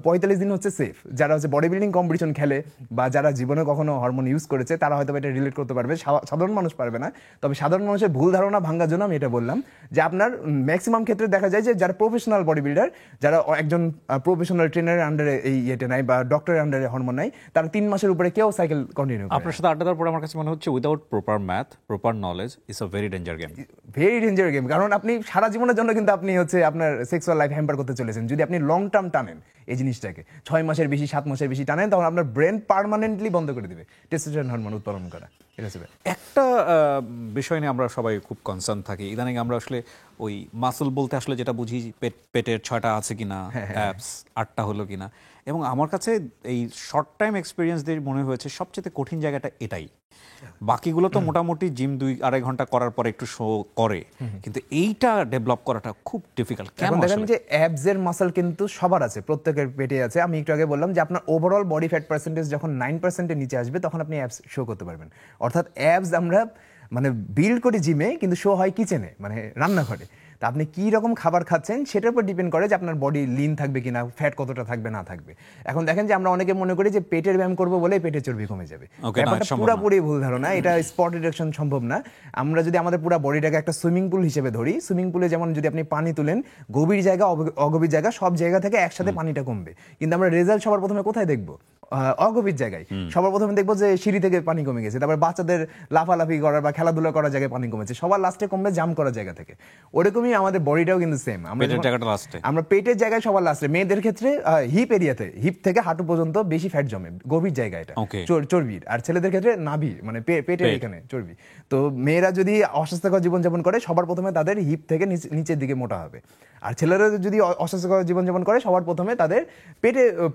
45 দিন হচ্ছে সেফ। যারা হচ্ছে বডি বিল্ডিং কম্পিটিশন খেলে বা যারা জীবনে কখনো হরমোন ইউজ করেছে, তারা হয়তো এটা রিলেট করতে পারবে, সাধারণ মানুষ পারবে না। তবে সাধারণ মানুষের ভুল ধারণা ভাঙার জন্য আমি এটা বললাম যে আপনার ম্যাক্সিমাম ক্ষেত্রে দেখা যায় যে যারা প্রফেশনাল বডি বিল্ডার, যারা একজন প্রফেশনাল ট্রেনারের আন্ডারে এই ইয়েটা নাই বা ডক্টরের আন্ডারে হরমোন নাই, তারা 3 মাসের উপরে কেউ সাইকেল কন্টিনিউ করে। আপনার সাথে আড্ডা দেওয়ার পরে আমার কাছে মনে হচ্ছে without proper math, proper knowledge is a very danger game. Very danger game, কারণ আপনি সারা জীবনের জন্য কিন্তু আপনি হচ্ছে আপনার সেক্সুয়াল লাইফ হ্যাম্পার করতে চলেছেন। যদি আপনি লং টার্ম টানেন এই জিনিসটাকে, 6 মাসের বেশি, 7 মাসের বেশি টানেন, তখন আপনার ব্রেন পার্মানেন্টলি বন্ধ করে দিবে টেস্টোস্টেরন হরমোন উৎপাদন করা। এটা হচ্ছে একটা বিষয় নিয়ে আমরা সবাই খুব কনসার্ন থাকি ইদানিং। আমরা আসলে ওই মাসল বলতে আসলে যেটা বুঝি পেটের 6টা আছে কিনা, অ্যাপস 8টা হলো কিনা। এবং আমার কাছে এই শর্ট টাইম এক্সপিরিয়েন্স দিয়ে মনে হয়েছে সবচেয়ে কঠিন জায়গাটা এটাই। বাকিগুলো তো মোটামুটি জিম 2-2.5 ঘন্টা করার পরে একটু শো করে, কিন্তু এইটা ডেভেলপ করাটা খুব ডিফিকাল্ট। কেন? দেখেন যে অ্যাবস এর মাসল কিন্তু সবার আছে, প্রত্যেকের পেটে আছে। আমি একটু আগে বললাম যে আপনার ওভারঅল বডি ফ্যাট পার্সেন্টেজ যখন 9%-এর নিচে আসবে, তখন আপনি অ্যাবস শো করতে পারবেন। অর্থাৎ অ্যাবস আমরা মানে বিল্ড করি জিমে, কিন্তু শো হয় কিচেনে, মানে রান্নাঘরে। তা আপনি কি রকম খাবার খাচ্ছেন সেটার উপর ডিপেন্ড করে যে আপনার বডি লিন থাকবে কিনা, ফ্যাট কতটা থাকবে না থাকবে। এখন দেখেন যে আমরা অনেকে মনে করি যে পেটের ব্যায়াম করবো বলে পেটের চর্বি কমে যাবে, ব্যাপারটা পুরোপুরি ভুল ধারণা। এটা স্পট রিডাকশন সম্ভব না। আমরা যদি আমাদের পুরো বডিটাকে একটা সুইমিং পুল হিসেবে ধরি, সুইমিং পুলে যেমন যদি আপনি পানি তুলেন, গভীর জায়গা অগভীর জায়গা সব জায়গা থেকে একসাথে পানিটা কমবে, কিন্তু আমরা রেজাল্ট সবার প্রথমে কোথায় দেখবো? অগভীর জায়গায় সবার প্রথমে দেখবো যে সিঁড়ি থেকে পানি কমে গেছে, তারপর বাচ্চাদের লাফালাফি করার বা খেলাধুলা করার জায়গায় পানি কমেছে, সবার লাস্টে কমবে জাম করার জায়গা থেকে। ওরকমই আমাদের বডিটাও কিন্তু সেম, আমরা পেটের জায়গায় সবার লাস্টে, মেয়েদের ক্ষেত্রে হিপ এরিয়াতে, হিপ থেকে হাঁটু পর্যন্ত বেশি ফ্যাট জমে, গভীর জায়গা এটা চর্বির, আর ছেলেদের ক্ষেত্রে নাভি মানে পেটের এখানে চর্বি। তো মেয়েরা যদি অস্বাস্থ্যকর জীবনযাপন করে সবার প্রথমে তাদের হিপ থেকে নিচের দিকে মোটা হবে, আর ছেলেরা যদি অস্বাস্থ্যকর জীবনযাপন করে সবার প্রথমে তাদের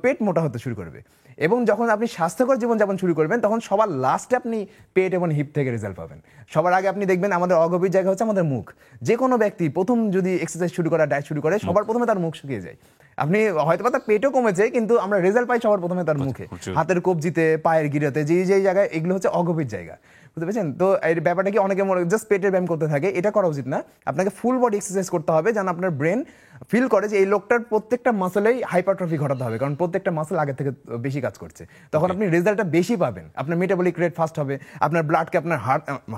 পেট মোটা হতে শুরু করবে। এবং যখন আপনি স্বাস্থ্যকর জীবনযাপন শুরু করবেন তখন সবার লাস্টে আপনি পেট এবং হিপ থেকে রেজাল্ট পাবেন। সবার আগে আপনি দেখবেন আমাদের অগভীর জায়গা হচ্ছে আমাদের মুখ। যে কোনো ব্যক্তি প্রথম যদি এক্সারসাইজ শুরু করে, ডায়েট শুরু করে, সবার প্রথমে তার মুখ শুকিয়ে যায়। আপনি হয়তো তার পেটও কমেছে কিন্তু আমরা রেজাল্ট পাই সবার প্রথমে তার মুখে, হাতের কবজিতে, পায়ের গিরাতে, যে জায়গায়, এগুলো হচ্ছে অগভীর জায়গা, বুঝতে পেরেছেন? তো এই ব্যাপারটা কি অনেকে জাস্ট পেটের ব্যায়াম করতে থাকে, এটা করা উচিত না। আপনাকে ফুল বডি এক্সারসাইজ করতে হবে যেন আপনার ব্রেন ফিল করে যে এই লোকটার প্রত্যেকটা মাসলেই হাইপারট্রফি ঘটাতে হবে, কারণ প্রত্যেকটা মাসল আগে থেকে বেশি কাজ করছে, তখন আপনি রেজাল্টটা বেশি পাবেন। আপনার মেটাবলিক রেট ফাস্ট হবে, আপনার ব্লাডকে আপনার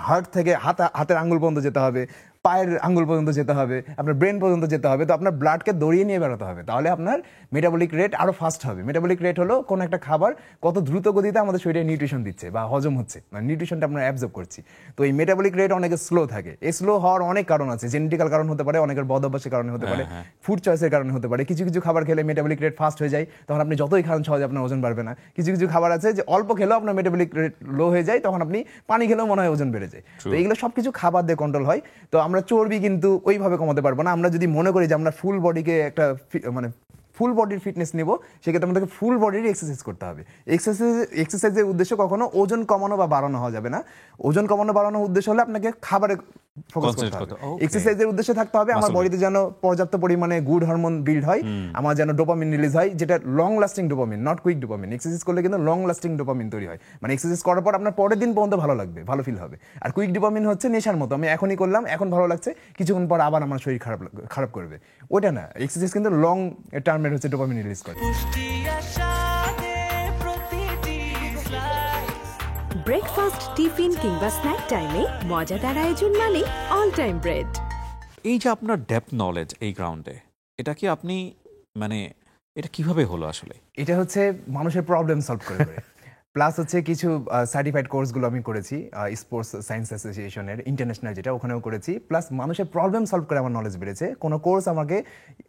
হার্ট থেকে হাতের আঙ্গুল পর্যন্ত যেতে হবে, পায়ের আঙ্গুল পর্যন্ত যেতে হবে, আপনার ব্রেন পর্যন্ত যেতে হবে। তো আপনার ব্লাডকে দৌড়িয়ে নিয়ে বেরোতে হবে, তাহলে আপনার মেটাবলিক রেট আরো ফাস্ট হবে। মেটাবলিক রেট হলো কোন একটা খাবার কত দ্রুত গতিতে আমাদের শরীরে নিউট্রিশন দিচ্ছে বা হজম হচ্ছে, মানে নিউট্রিশনটা আমরা অ্যাবজর্ব করছি। তো এই মেটাবলিক রেট অনেকে স্লো থাকে। এই স্লো হওয়ার অনেক কারণ আছে, জেনেটিক্যাল কারণ হতে পারে, অনেকের বদ অভ্যাসের কারণে হতে পারে, ফুড চয়েসের কারণে হতে পারে। কিছু কিছু খাবার খেলে মেটাবলিক রেট ফাস্ট হয়ে যায়, তখন আপনি যতই খান সহজে আপনার ওজন বাড়বে না। কিছু কিছু খাবার আছে যে অল্প খেলেও আপনার মেটাবলিক রেট লো হয়ে যায়, তখন আপনি পানি খেলেও মনে হয় ওজন বেড়ে যায়। তো এগুলো সবকিছু খাবার দিয়ে কন্ট্রোল হয়। তো আমরা চর্বি কিন্তু ওইভাবে কমাতে পারবো না। আমরা যদি মনে করি যে আমরা ফুল বডিকে একটা মানে ফুল বডির ফিটনেস নিব, সেক্ষেত্রে আমাদেরকে ফুল বডির এক্সারসাইজ করতে হবে। এক্সারসাইজের উদ্দেশ্য কখনো ওজন কমানো বা বাড়ানো হওয়া যাবে না। ওজন কমানো বাড়ানোর উদ্দেশ্য হলে আপনাকে খাবারে ফোকাস করতে হবে। এক্সারসাইজের উদ্দেশ্য থাকতে হবে আমার বডিতে যেন পর্যাপ্ত পরিমাণে গুড হরমোন বিল্ড হয়, আমার যেন ডোপামিন রিলিজ হয়, যেটা long lasting dopamine, not quick dopamine. Exercise করলে কিন্তু লং লাস্টিং ডোপামিন তৈরি হয়, মানে এক্সারসাইজ করার পর আপনার পরের দিন পর্যন্ত ভালো লাগবে, ভালো ফিল হবে। আর কুইক ডোপামিন হচ্ছে নেশার মতো, আমি এখনই করলাম, এখন ভালো লাগছে, কিছুক্ষণ পর আবার আমার শরীর খারাপ করবে, ওটা না। এক্সারসাইজ কিন্তু লং টার্মের হচ্ছে ডোপামিন রিলিজ করে। ব্রেকফাস্ট, টিফিন কিংবা স্ন্যাক টাইমে মজাদার আয়োজন মানে অল টাইম ব্রেড। এই যে আপনার ডেপথ নলেজ এই গ্রাউন্ডে, এটা কি আপনি মানে এটা কিভাবে হলো আসলে? এটা হচ্ছে মানুষের প্রবলেম সলভ করে প্লাস হচ্ছে কিছু সার্টিফাইড কোর্সগুলো আমি করেছি স্পোর্টস সায়েন্স অ্যাসোসিয়েশনের, ইন্টারন্যাশনাল যেটা, ওখানেও করেছি। প্লাস মানুষের প্রবলেম সলভ করে আমার নলেজ বেড়েছে। কোনো কোর্স আমাকে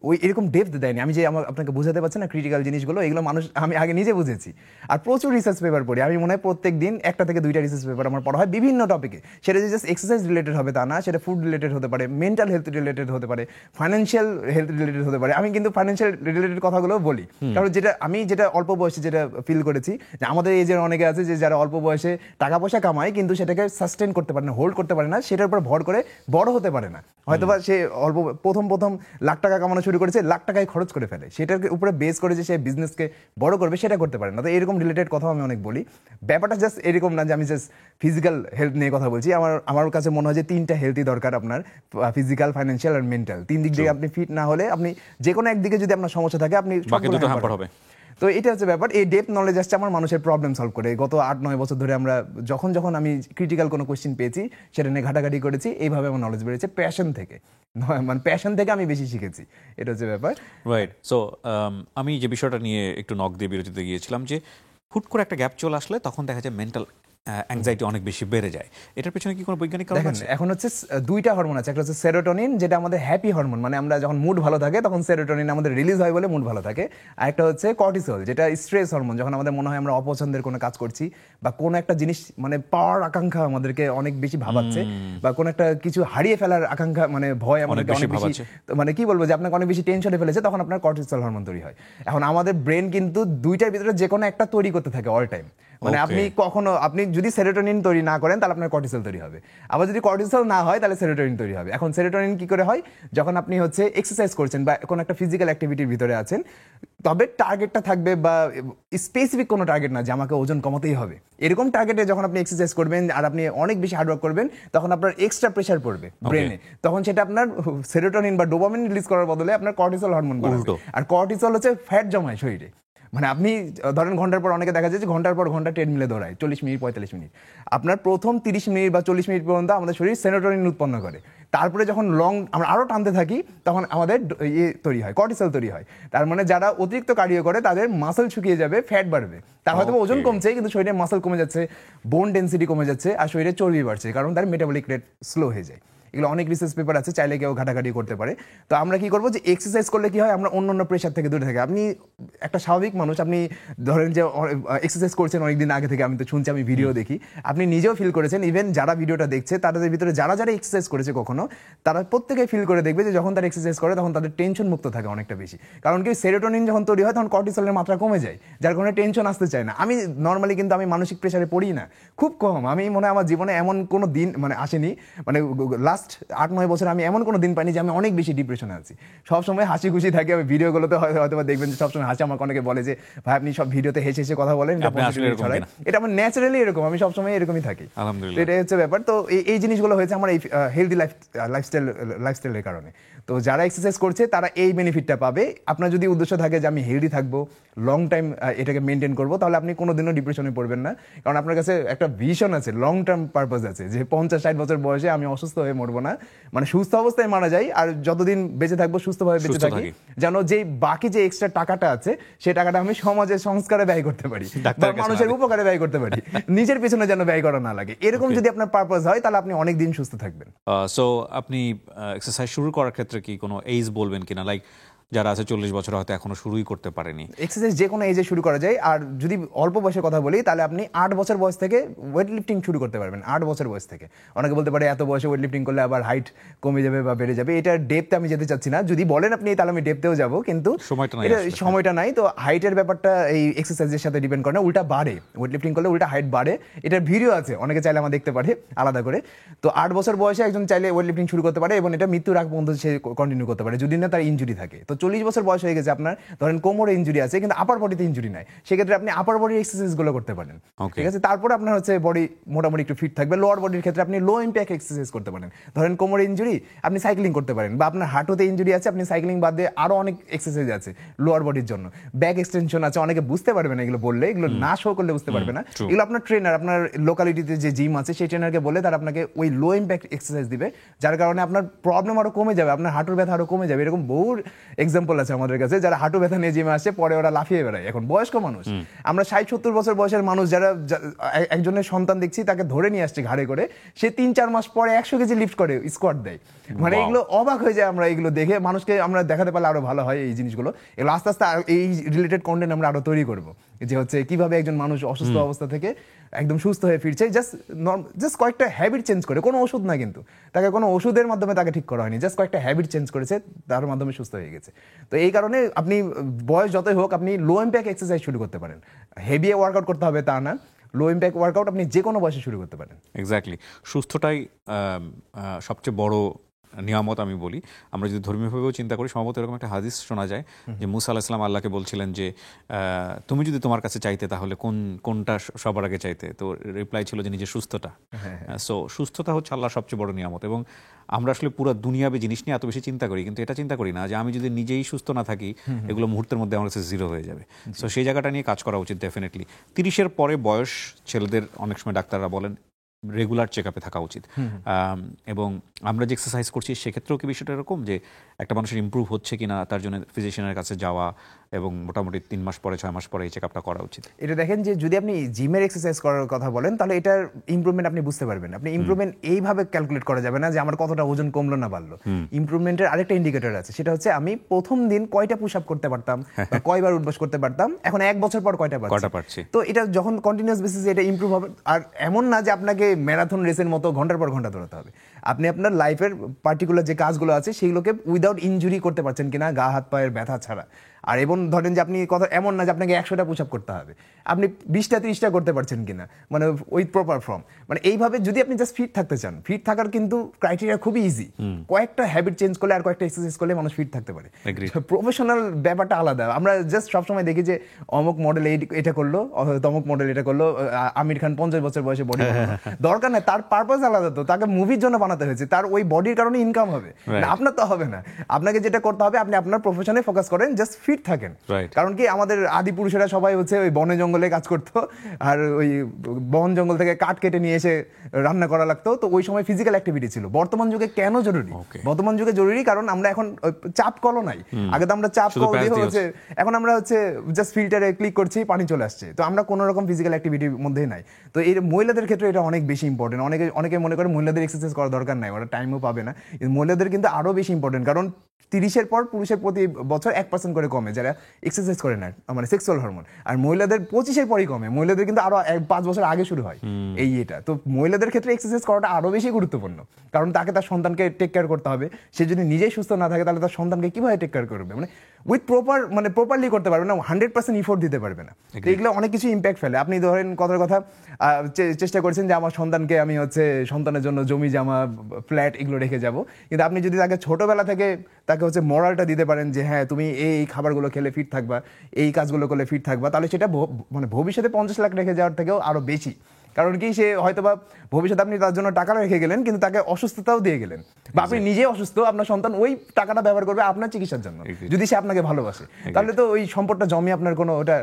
ওই এরকম ডেপথ দেয়নি। আমি যে আপনাকে বোঝাতে পারছি না ক্রিটিক্যাল জিনিসগুলো, এগুলো আমি আগে নিজে বুঝেছি। আর প্রচুর রিসার্চ পেপার পড়ি আমি, মনে হয় প্রত্যেক দিন 1টা থেকে 2টা রিসার্চ পেপার আমার পড়া হয় বিভিন্ন টপিকে। সেটা যে জাস্ট এক্সারসাইজ রিলেটেড হবে তা না, সেটা ফুড রিলেটেড হতে পারে, মেন্টাল হেলথ রিলেটেড হতে পারে, ফাইন্যান্সিয়াল হেলথ রিলেটেড হতে পারে। আমি কিন্তু ফাইন্যান্সিয়াল রিলেটেড কথাগুলো বলি, কারণ যেটা অল্প বয়সে যেটা ফিল করেছি যে আমাদের এজের অনেকে আছে যে যারা অল্প বয়সে টাকা পয়সা কামায় কিন্তু সেটাকে সাস্টেন করতে পারে না, হোল্ড করতে পারে না, সেটার উপর ভর করে বড় হতে পারে না। হয়তোবা সে অল্প প্রথম লাখ টাকা কামানো শুরু করেছে, লাখ টাকায় খরচ করে ফেলে, সেটার উপরে বেস করে যে সে বিজনেসকে বড় করবে সেটা করতে পারে না। তো এরকম রিলেটেড কথা আমি অনেক বলি। ব্যাপারটা জাস্ট এরকম না যে আমি জাস্ট ফিজিক্যাল হেলথ নিয়ে কথা বলছি। আমার কাছে মনে হয় যে 3টা হেলথই দরকার আপনার, ফিজিক্যাল, ফাইন্যান্সিয়াল আর মেন্টাল। 3 দিক থেকে আপনি ফিট না হলে, আপনি যে কোনো একদিকে যদি আপনার সমস্যা থাকে, আপনি হবে। তো এটা হচ্ছে ব্যাপার। এই ডেপথ নলেজ আসছে আমার মানুষের প্রবলেম সলভ করে। গত 8-9 বছর ধরে আমরা যখন আমি ক্রিটিক্যাল কোনো কোয়েশ্চেন পেয়েছি সেটা নিয়ে ঘাটাঘাটি করেছি, এইভাবে আমার নলেজ বেড়েছে প্যাশন থেকে, মানে প্যাশন থেকে আমি বেশি শিখেছি, এটা হচ্ছে ব্যাপার। রাইট। সো আমি যে বিষয়টা নিয়ে একটু নক দিয়ে বিরতিতে গিয়েছিলাম যে হুট করে একটা গ্যাপ চলে আসলে তখন দেখা যায় মেন্টাল অ্যাংজাইটি অনেক বেশি বেড়ে যায়। এটার পেছনে কি কোনো বৈজ্ঞানিক কারণ আছে? এখন হচ্ছে 2টা হরমোন আছে। একটা হচ্ছে সেরোটোনিন, যেটা আমাদের হ্যাপি হরমোন, মানে আমরা যখন মুড ভালো থাকে তখন সেরোটোনিন আমাদের রিলিজ হয় বলে মুড ভালো থাকে। আর একটা হচ্ছে কর্টিসল, যেটা স্ট্রেস হরমোন, যখন আমাদের মনে হয় আমরা অপছন্দের কোনো কাজ করছি বা কোনো একটা জিনিস মানে পাওয়ার আকাঙ্ক্ষা আমাদেরকে অনেক বেশি ভাবাচ্ছে, বা কোনো একটা কিছু হারিয়ে ফেলার আকাঙ্ক্ষা, মানে ভয় আমাদেরকে অনেক বেশি, মানে কি বলবো যে আপনাকে অনেক বেশি টেনশনে ফেলেছে, তখন আপনার কর্টিসল হরমোন তৈরি হয়। এখন আমাদের ব্রেন কিন্তু 2টার ভিতরে যে কোনো একটা তৈরি করতে থাকে অল টাইম। মানে আপনি যদি সেরোটোনিন তৈরি না করেন তাহলে আপনার কর্টিসল তৈরি হবে, আবার যদি কর্টিসল না হয় তাহলে সেরোটোনিন তৈরি হবে। এখন সেরোটোনিন কি করে হয়? যখন আপনি হচ্ছে এক্সারসাইজ করছেন বা কোনো একটা ফিজিক্যাল অ্যাক্টিভিটির ভিতরে আছেন, তবে টার্গেটটা থাকবে বা স্পেসিফিক কোনো টার্গেট না যে আমাকে ওজন কমাতেই হবে, এরকম টার্গেটে যখন আপনি এক্সারসাইজ করবেন আর আপনি অনেক বেশি হার্ডওয়ার্ক করবেন, তখন আপনার এক্সট্রা প্রেশার পড়বে ব্রেনে, তখন সেটা আপনার সেরোটোনিন বা ডোপামিন রিলিজ করার বদলে আপনার কর্টিসল হরমোন বাড়াবে। আর কর্টিসল হচ্ছে ফ্যাট জমায় শরীরে, মানে আপনি ধরেন ঘন্টার পর অনেকে দেখা যায় যে ঘন্টার পর ঘন্টা ট্রেডমিলে দৌড়ায় 40 মিনিট 45 মিনিট, আপনার প্রথম 30 মিনিট বা 40 মিনিট পর্যন্ত আমাদের শরীর সেরোটোনিন উৎপন্ন করে। তারপরে যখন আমরা আরো টানতে থাকি তখন আমাদের তৈরি হয়, কর্টিসল তৈরি হয়। তার মানে যারা অতিরিক্ত কার্ডিও করে তাদের মাসল শুকিয়ে যাবে, ফ্যাট বাড়বে, তার হয়তো ওজন কমছে কিন্তু শরীরে মাসল কমে যাচ্ছে, বোন ডেন্সিটি কমে যাচ্ছে, আর শরীরে চর্বি বাড়ছে, কারণ তার মেটাবলিক রেট স্লো হয়ে যায়। এগুলো অনেক রিসার্চ পেপার আছে, চাইলে কেউ ঘাটাঘাটি করতে পারে। তো আমরা কি করবো যে এক্সারসাইজ করলে কি হয়, আমরা অন্য প্রেশার থেকে দূরে থাকি। আপনি একটা স্বাভাবিক মানুষ, আপনি ধরেন যে এক্সারসাইজ করছেন অনেকদিন আগে থেকে, আমি তো শুনছি, আমি ভিডিও দেখি, আপনি নিজেও ফিল করেছেন, ইভেন যারা ভিডিওটা দেখছে তাদের ভিতরে যারা এক্সারসাইজ করেছে কখনো, তারা প্রত্যেকে ফিল করে দেখবে যে যখন তারা এক্সারসাইজ করে তখন তাদের টেনশন মুক্ত থাকে অনেকটা বেশি। কারণ কি, সেরোটোনিন যখন তৈরি হয় তখন কর্টিসলের মাত্রা কমে যায়, যার কারণে টেনশন আসতে চায় না। আমি নর্মালি কিন্তু আমি মানসিক প্রেশারে পড়ি না, খুব কম। আমি মনে হয় আমার জীবনে এমন কোনো দিন মানে আসেনি, মানে লাস্ট 8-9 বছর আমি এমন কোনো দিন পাইনি যে আমি অনেক বেশি ডিপ্রেশনে আছি। সবসময় হাসি খুশি থাকি। আমি ভিডিওগুলোতে হয়তো দেখবেন যে সবসময় হাসি। আমাকে অনেকে বলে যে ভাই আপনি সব ভিডিওতে হেসে হেসে কথা বলেন, এটা আমার ন্যাচারালি এরকম, আমি সবসময় এরকমই থাকি। এটাই হচ্ছে ব্যাপার। তো এই জিনিসগুলো হয়েছে আমার এই হেলদি লাইফস্টাইলের কারণে। তো যারা এক্সারসাইজ করছে তারা এই বেনিফিটটা পাবে। আপনার যদি উদ্দেশ্য থাকে যে আমি হেলদি থাকবো, লং টাইম এটাকে মেনটেন করবো, তাহলে আপনি কোনোদিনও ডিপ্রেশনে পড়বেন না। কারণ আপনার কাছে একটা ভিশন আছে, লং টার্ম পারপাস আছে, যে 50-60 বছর বয়সে আমি অসুস্থ হয়ে মরবো না, মানে সুস্থ অবস্থায় মারা যাই, আর যতদিন বেঁচে থাকবো সুস্থভাবে বেঁচে থাকি, যেন যে বাকি যে এক্সট্রা টাকাটা আছে সেই টাকাটা আমি সমাজের সংস্কারে ব্যয় করতে পারি, মানুষের উপকারে ব্যয় করতে পারি, নিজের পেছনে যেন ব্যয় করা না লাগে। এরকম যদি আপনার পারপাস হয় তাহলে আপনি অনেক দিন সুস্থ থাকবেন। সো আপনি এক্সারসাইজ শুরু করার ক্ষেত্রে কি কোনো এজ বলবেন কিনা, লাইক যারা আছে 40 বছর হয়তো এখনো শুরুই করতে পারেনি? এক্সারসাইজ যে কোনো এজে শুরু করা যায়। আর যদি অল্প বয়সের কথা বলি তাহলে আপনি 8 বছর বয়স থেকে ওয়েট লিফটিং শুরু করতে পারবেন। 8 বছর বয়স থেকে। অনেকে বলতে পারে এত বয়সে ওয়েট লিফটিং করলে আবার হাইট কমে যাবে বা বেড়ে যাবে, এটা ডেপথে আমি যেতে চাচ্ছি না। যদি বলেন আপনি তাহলে আমি ডেপথেও যাব, কিন্তু সময়টা নাই। তো হাইটের ব্যাপারটা এই এক্সারসাইজের সাথে ডিপেন্ড করে না, উল্টা বাড়ে। ওয়েট লিফটিং করলে উল্টা হাইট বাড়ে। এটার ভিডিও আছে, অনেকে চাইলে আমার দেখতে পারে আলাদা করে। তো 8 বছর বয়সে একজন চাইলে ওয়েট লিফটিং শুরু করতে পারে এবং এটা মৃত্যুর আগ পর্যন্ত সে কন্টিনিউ করতে পারে, যদি না তার ইনজুরি থাকে। তো 40 বছর বয়স হয়ে গেছে আপনার, ধরেন কোমরে ইনজুরি আছে কিন্তু আপার বডিতে ইনজুরি নাই, সেক্ষেত্রে আপনি আপার বডি এক্সারসাইজ গুলো করতে পারেন, ঠিক আছে। তারপর আপনার হচ্ছে বডি মোটামুটি একটু ফিট থাকবে। লোয়ার বডির ক্ষেত্রে আপনি লো ইম্প্যাক্ট এক্সারসাইজ করতে পারেন। ধরেন কোমরে ইনজুরি, আপনি সাইক্লিং করতে পারেন, বা আপনার হাঁটুতে ইনজুরি আছে, আপনি সাইক্লিং বাদ দিয়ে আরো অনেক এক্সারসাইজ আছে লোয়ার বডির জন্য। ব্যাক এক্সটেনশন আছে, অনেকে বুঝতে পারবে না এগুলো বললে, এগুলো না শো করলে বুঝতে পারবে না। এগুলো আপনার ট্রেনার, আপনার লোকালিটিতে যে জিম আছে সেই ট্রেনারকে বলে তারা আপনাকে ওই লো ইম্প্যাক্ট এক্সারসাইজ দিবে, যার কারণে আপনার প্রবলেম আরো কমে যাবে, আপনার হাঁটুর ব্যথা আরো কমে যাবে। এরকম বহু এক্সাম্পল আছে আমাদের কাছে, যারা হাঁটু ব্যথা নিয়ে জিমে আসে, পরে ওরা লাফিয়ে বেড়ায়। এখন বয়স্ক মানুষ, আমরা 60-70 বছর বয়সের মানুষ, যারা একজনের সন্তান দেখছি তাকে ধরে নিয়ে আসছে ঘাড়ে করে, সে 3-4 মাস পরে 100 কেজি লিফট করে, স্কোয়াট দেয়। মানে এগুলো অবাক হয়ে যায় আমরা এগুলো দেখে। মানুষকে আমরা দেখাতে পারলে আরো ভালো হয় এই জিনিসগুলো। এগুলো আস্তে আস্তে এই রিলেটেড কন্টেন্ট আমরা আরো তৈরি করবো, যে হচ্ছে কিভাবে একজন মানুষ অসুস্থ অবস্থা থেকে একদম সুস্থ হয়ে ফিরছে, জাস্ট কয়েকটা হ্যাবিট চেঞ্জ করে। কোনো ওষুধ না কিন্তু, তাকে কোনো ওষুধের মাধ্যমে তাকে ঠিক করা হয়নি, জাস্ট কয়েকটা হ্যাবিট চেঞ্জ করেছে, তার মাধ্যমে সুস্থ হয়ে গেছে। তো এই কারণে আপনি বয়স যতই হোক আপনি লো ইম্প্যাক্ট এক্সারসাইজ শুরু করতে পারেন। হেভি ওয়ার্কআউট করতে হবে তা না, লো ইম্প্যাক্ট ওয়ার্কআউট আপনি যে কোনো বয়সে শুরু করতে পারেন। এক্স্যাক্টলি, সুস্থটাই সবচেয়ে বড় নিয়ামত আমি বলি। আমরা যদি ধর্মীয়ভাবেও চিন্তা করি, সম্ভবত এরকম একটা হাদিস শোনা যায় যে মুসা আলাইহিস সালাম আল্লাহকে বলছিলেন যে তুমি যদি তোমার কাছে চাইতে তাহলে কোনটা সবার আগে চাইতে? তো রিপ্লাই ছিল যে নিজের সুস্থতা। সো সুস্থতা হচ্ছে আল্লাহর সবচেয়ে বড় নিয়ামত। এবং আমরা আসলে পুরো দুনিয়াবী জিনিস নিয়ে এত বেশি চিন্তা করি, কিন্তু এটা চিন্তা করি না যে আমি যদি নিজেই সুস্থ না থাকি, এগুলো মুহূর্তের মধ্যে আমার কাছে জিরো হয়ে যাবে। সো সেই জায়গাটা নিয়ে কাজ করা উচিত ডেফিনেটলি। 30-এর পরে বয়স ছেলেদের অনেক সময় ডাক্তাররা বলেন রেগুলার চেক আপে থাকা উচিত। এবং আমরা যে এক্সারসাইজ করছি সেক্ষেত্রেও কি বিষয়টা এরকম যে একটা মানুষের ইমপ্রুভ হচ্ছে কিনা তার জন্য ফিজিশিয়ানের কাছে যাওয়া এবং মোটামুটি 3 মাস পরে 6 মাস পরে এই চেক আপটা করা উচিত? এটা দেখেন যে যদি আপনি জিমের এক্সারসাইজ করার কথা বলেন তাহলে এটার ইমপ্রুভমেন্ট আপনি বুঝতে পারবেন। আপনি ইমপ্রুভমেন্ট এইভাবে ক্যালকুলেট করা যাবে না যে আমার কতটা ওজন কমলো না বাড়লো। ইমপ্রুভমেন্টের আরেকটা ইন্ডিকেটর আছে, সেটা হচ্ছে আমি প্রথম দিন কয়টা পুশ আপ করতে পারতাম, কয়বার উঠবস করতে পারতাম, এখন 1 বছর পর কয়টা পারছি। তো এটা যখন কন্টিনিউয়াস বেসিসে এটা ইমপ্রুভ হবে। আর এমন না যে আপনাকে ম্যারাথন রেসের মতো ঘন্টার পর ঘন্টা দৌড়াতে হবে। আপনি আপনার লাইফের পার্টিকুলার যে কাজগুলো আছে সেগুলোকে উইদাউট ইনজুরি করতে পারছেন কিনা, গা হাত পায়ের ব্যথা ছাড়া। আর এবং ধরেন যে আপনি কথা এমন না যে আপনাকে 100টা পুশ আপ করতে হবে, আপনি 20টা 30টা করতে পারছেন কিনা, মানে উইথ প্রপার ফর্ম। মানে এইভাবে যদি আপনি জাস্ট ফিট থাকতে চান, ফিট থাকার কিন্তু ক্রাইটেরিয়া খুবই ইজি। কয়েকটা হ্যাবিট চেঞ্জ করলে আর কয়েকটা এক্সারসাইজ করলে মানুষ ফিট থাকতে পারে। প্রফেশনাল ব্যাপারটা আলাদা। আমরা জাস্ট সবসময় দেখি যে অমুক মডেল এটা করলো, তমুক মডেল এটা করলো, আমির খান 50 বছর বয়সে বডি দরকার নেই, তার পারপাস আলাদা। তো তাকে মুভির জন্য বানাতে হয়েছে, তার ওই বডির কারণে ইনকাম হবে, আপনার তো হবে না। আপনাকে যেটা করতে হবে, আপনি আপনার প্রফেশনে ফোকাস করেন, জাস্ট ফিট থাকেন। কারণ কি আমাদের আদি পুরুষেরা সবাই হচ্ছে ওই বনে জঙ্গলে কাজ করতো, আর ওই বন জঙ্গল থেকে কাঠ কেটে নিয়ে এসে রান্না করা লাগতো, তো ওই সময় ফিজিক্যাল অ্যাক্টিভিটি ছিল। বর্তমান যুগে কেন জরুরি? বর্তমান যুগে জরুরি কারণ আমরা এখন চাপ কলও নাই, আগে তো আমরা চাপ কল দিয়ে হচ্ছে, এখন আমরা হচ্ছে জাস্ট ফিল্টারে ক্লিক করছি, পানি চলে আসছে, তো আমরা কোনো রকম ফিজিক্যাল অ্যাক্টিভিটির মধ্যে নাই। তো এই মহিলাদের ক্ষেত্রে এটা অনেক বেশি ইম্পর্টেন্ট। অনেকে মনে করে মহিলাদের এক্সারসাইজ করার দরকার নাই, ওরা টাইমও পাবে না, মহিলাদের কিন্তু আরো বেশি ইম্পর্টেন্ট। কারণ 30-এর পর পুরুষের প্রতি বছর 1% করে কমে যারা এক্সারসাইজ করে না, মানে সেক্সুয়াল হরমোন, আর মহিলাদের 25-এর পরই কমে, মহিলাদের কিন্তু আরো 5 বছর আগে শুরু হয় এটা। তো মহিলাদের ক্ষেত্রে এক্সারসাইজ করাটা আরো বেশি গুরুত্বপূর্ণ, কারণ তাকে তার সন্তানকে টেক কেয়ার করতে হবে। সে যদি নিজেই সুস্থ না থাকে তাহলে তার সন্তানকে কিভাবে টেক কেয়ার করবে, মানে উইথ প্রপারলি করতে পারবে না, 100% ইফোর্ট দিতে পারবে না। তো এগুলো অনেক কিছু ইম্প্যাক্ট ফেলে। আপনি ধরেন কথার কথা চেষ্টা করছেন যে আমার সন্তানকে আমি হচ্ছে সন্তানের জন্য জমি জামা ফ্ল্যাট এগুলো রেখে যাব, কিন্তু আপনি যদি তাকে ছোটবেলা থেকে তাকে হচ্ছে মরালটা দিতে পারেন যে হ্যাঁ তুমি এই খাবারগুলো খেলে ফিট থাকবা, এই কাজগুলো করলে ফিট থাকবা, তাহলে সেটা মানে ভবিষ্যতে 50 লাখ রেখে যাওয়ার থেকেও আরো বেশি। কারণ কি সে হয়তোবা ভবিষ্যতে আপনি তার জন্য টাকা রেখে গেলেন, কিন্তু তাকে অসুস্থতাও দিয়ে গেলেন, বা আপনি নিজে অসুস্থ, আপনার সন্তান ওই টাকাটা ব্যবহার করবে আপনার চিকিৎসার জন্য, যদি সে আপনাকে ভালোবাসে, তাহলে তো ওই সম্পদটা জমি আপনার কোনো ওটা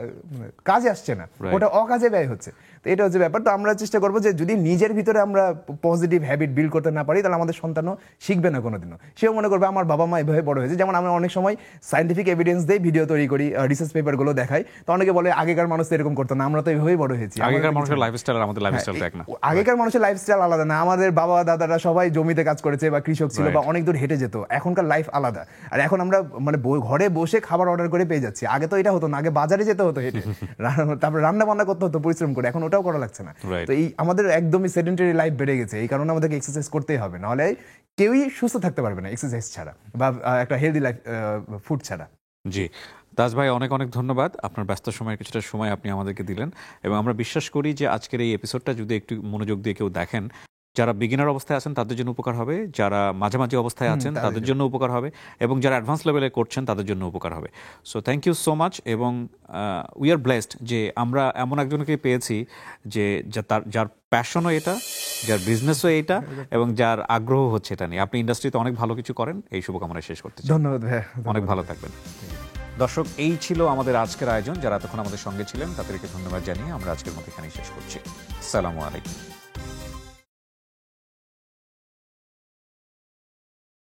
কাজে আসছে না, ওটা অকাজে ব্যয় হচ্ছে। তো এটা হচ্ছে ব্যাপার। তো আমরা চেষ্টা করবো যে যদি নিজের ভিতরে আমরা পজিটিভ হ্যাবিট বিল্ড করতে না পারি, তাহলে আমাদের সন্তানও শিখবে না কোনোদিনও। সেও মনে করবে আমার বাবা মা এভাবে বড় হয়েছে। যেমন আমরা অনেক সময় সায়েন্টিফিক এভিডেন্স দিয়ে ভিডিও তৈরি করি, রিসার্চ পেপারগুলো দেখাই, তো অনেকে বলে আগেকার মানুষ তো এরকম করতো না, আমরা তো এভাবেই বড় হয়েছি। আগেকার মানুষের লাইফস্টাইল আর আমাদের লাইফস্টাইল এক না। আগেকার মানুষের লাইফস্টাইল আলাদা না, আমাদের বাবা দাদারা সবাই জমিতে কাজ করেছে বা কৃষক ছিল বা অনেক দূর হেঁটে যেত, এখনকার লাইফ আলাদা। আর এখন আমরা মানে ঘরে বসে খাবার অর্ডার করে পেয়ে যাচ্ছি। আগে তো এটা হতো না, আগে বাজারে যেতে হতো হেঁটে, তারপর রান্না বান্না করতে হতো পরিশ্রম করে, এখন ওটাও করা লাগছে না। তো এই আমাদের একদমই সেডেন্টারি লাইফ বেড়ে গেছে, এই কারণে আমাদেরকে এক্সারসাইজ করতেই হবে, নাহলে কেউই সুস্থ থাকতে পারবে না এক্সারসাইজ ছাড়া বা একটা হেলদি লাইফ ফুড ছাড়া। জি দাস ভাই, অনেক অনেক ধন্যবাদ। আপনার ব্যস্ত সময়ের কিছুটা সময় আপনি আমাদেরকে দিলেন, এবং আমরা বিশ্বাস করি যে আজকের এই এপিসোডটা যদি একটু মনোযোগ দিয়ে কেউ দেখেন, যারা বিগিনার অবস্থায় আছেন তাদের জন্য উপকার হবে, যারা মাঝামাঝি অবস্থায় আছেন তাদের জন্য উপকার হবে, এবং যারা অ্যাডভান্স লেভেলে করছেন তাদের জন্য উপকার হবে। So thank you so much. এবং উই আর ব্লেসড যে আমরা এমন একজনকে পেয়েছি যে যার প্যাশনও এটা, যার বিজনেসও এটা, এবং যার আগ্রহ হচ্ছে এটা নিয়ে। আপনি ইন্ডাস্ট্রিতে অনেক ভালো কিছু করেন, এই শুভকামনা শেষ করতে চাই। ধন্যবাদ ভাই, অনেক ভালো থাকবেন। দর্শক, এই ছিল আমাদের আজকের আয়োজন। যারা এতক্ষণ আমাদের সঙ্গে ছিলেন তাদেরকে ধন্যবাদ জানিয়ে আমরা আজকের মতো এখানেই শেষ করছি। আসসালামু আলাইকুম।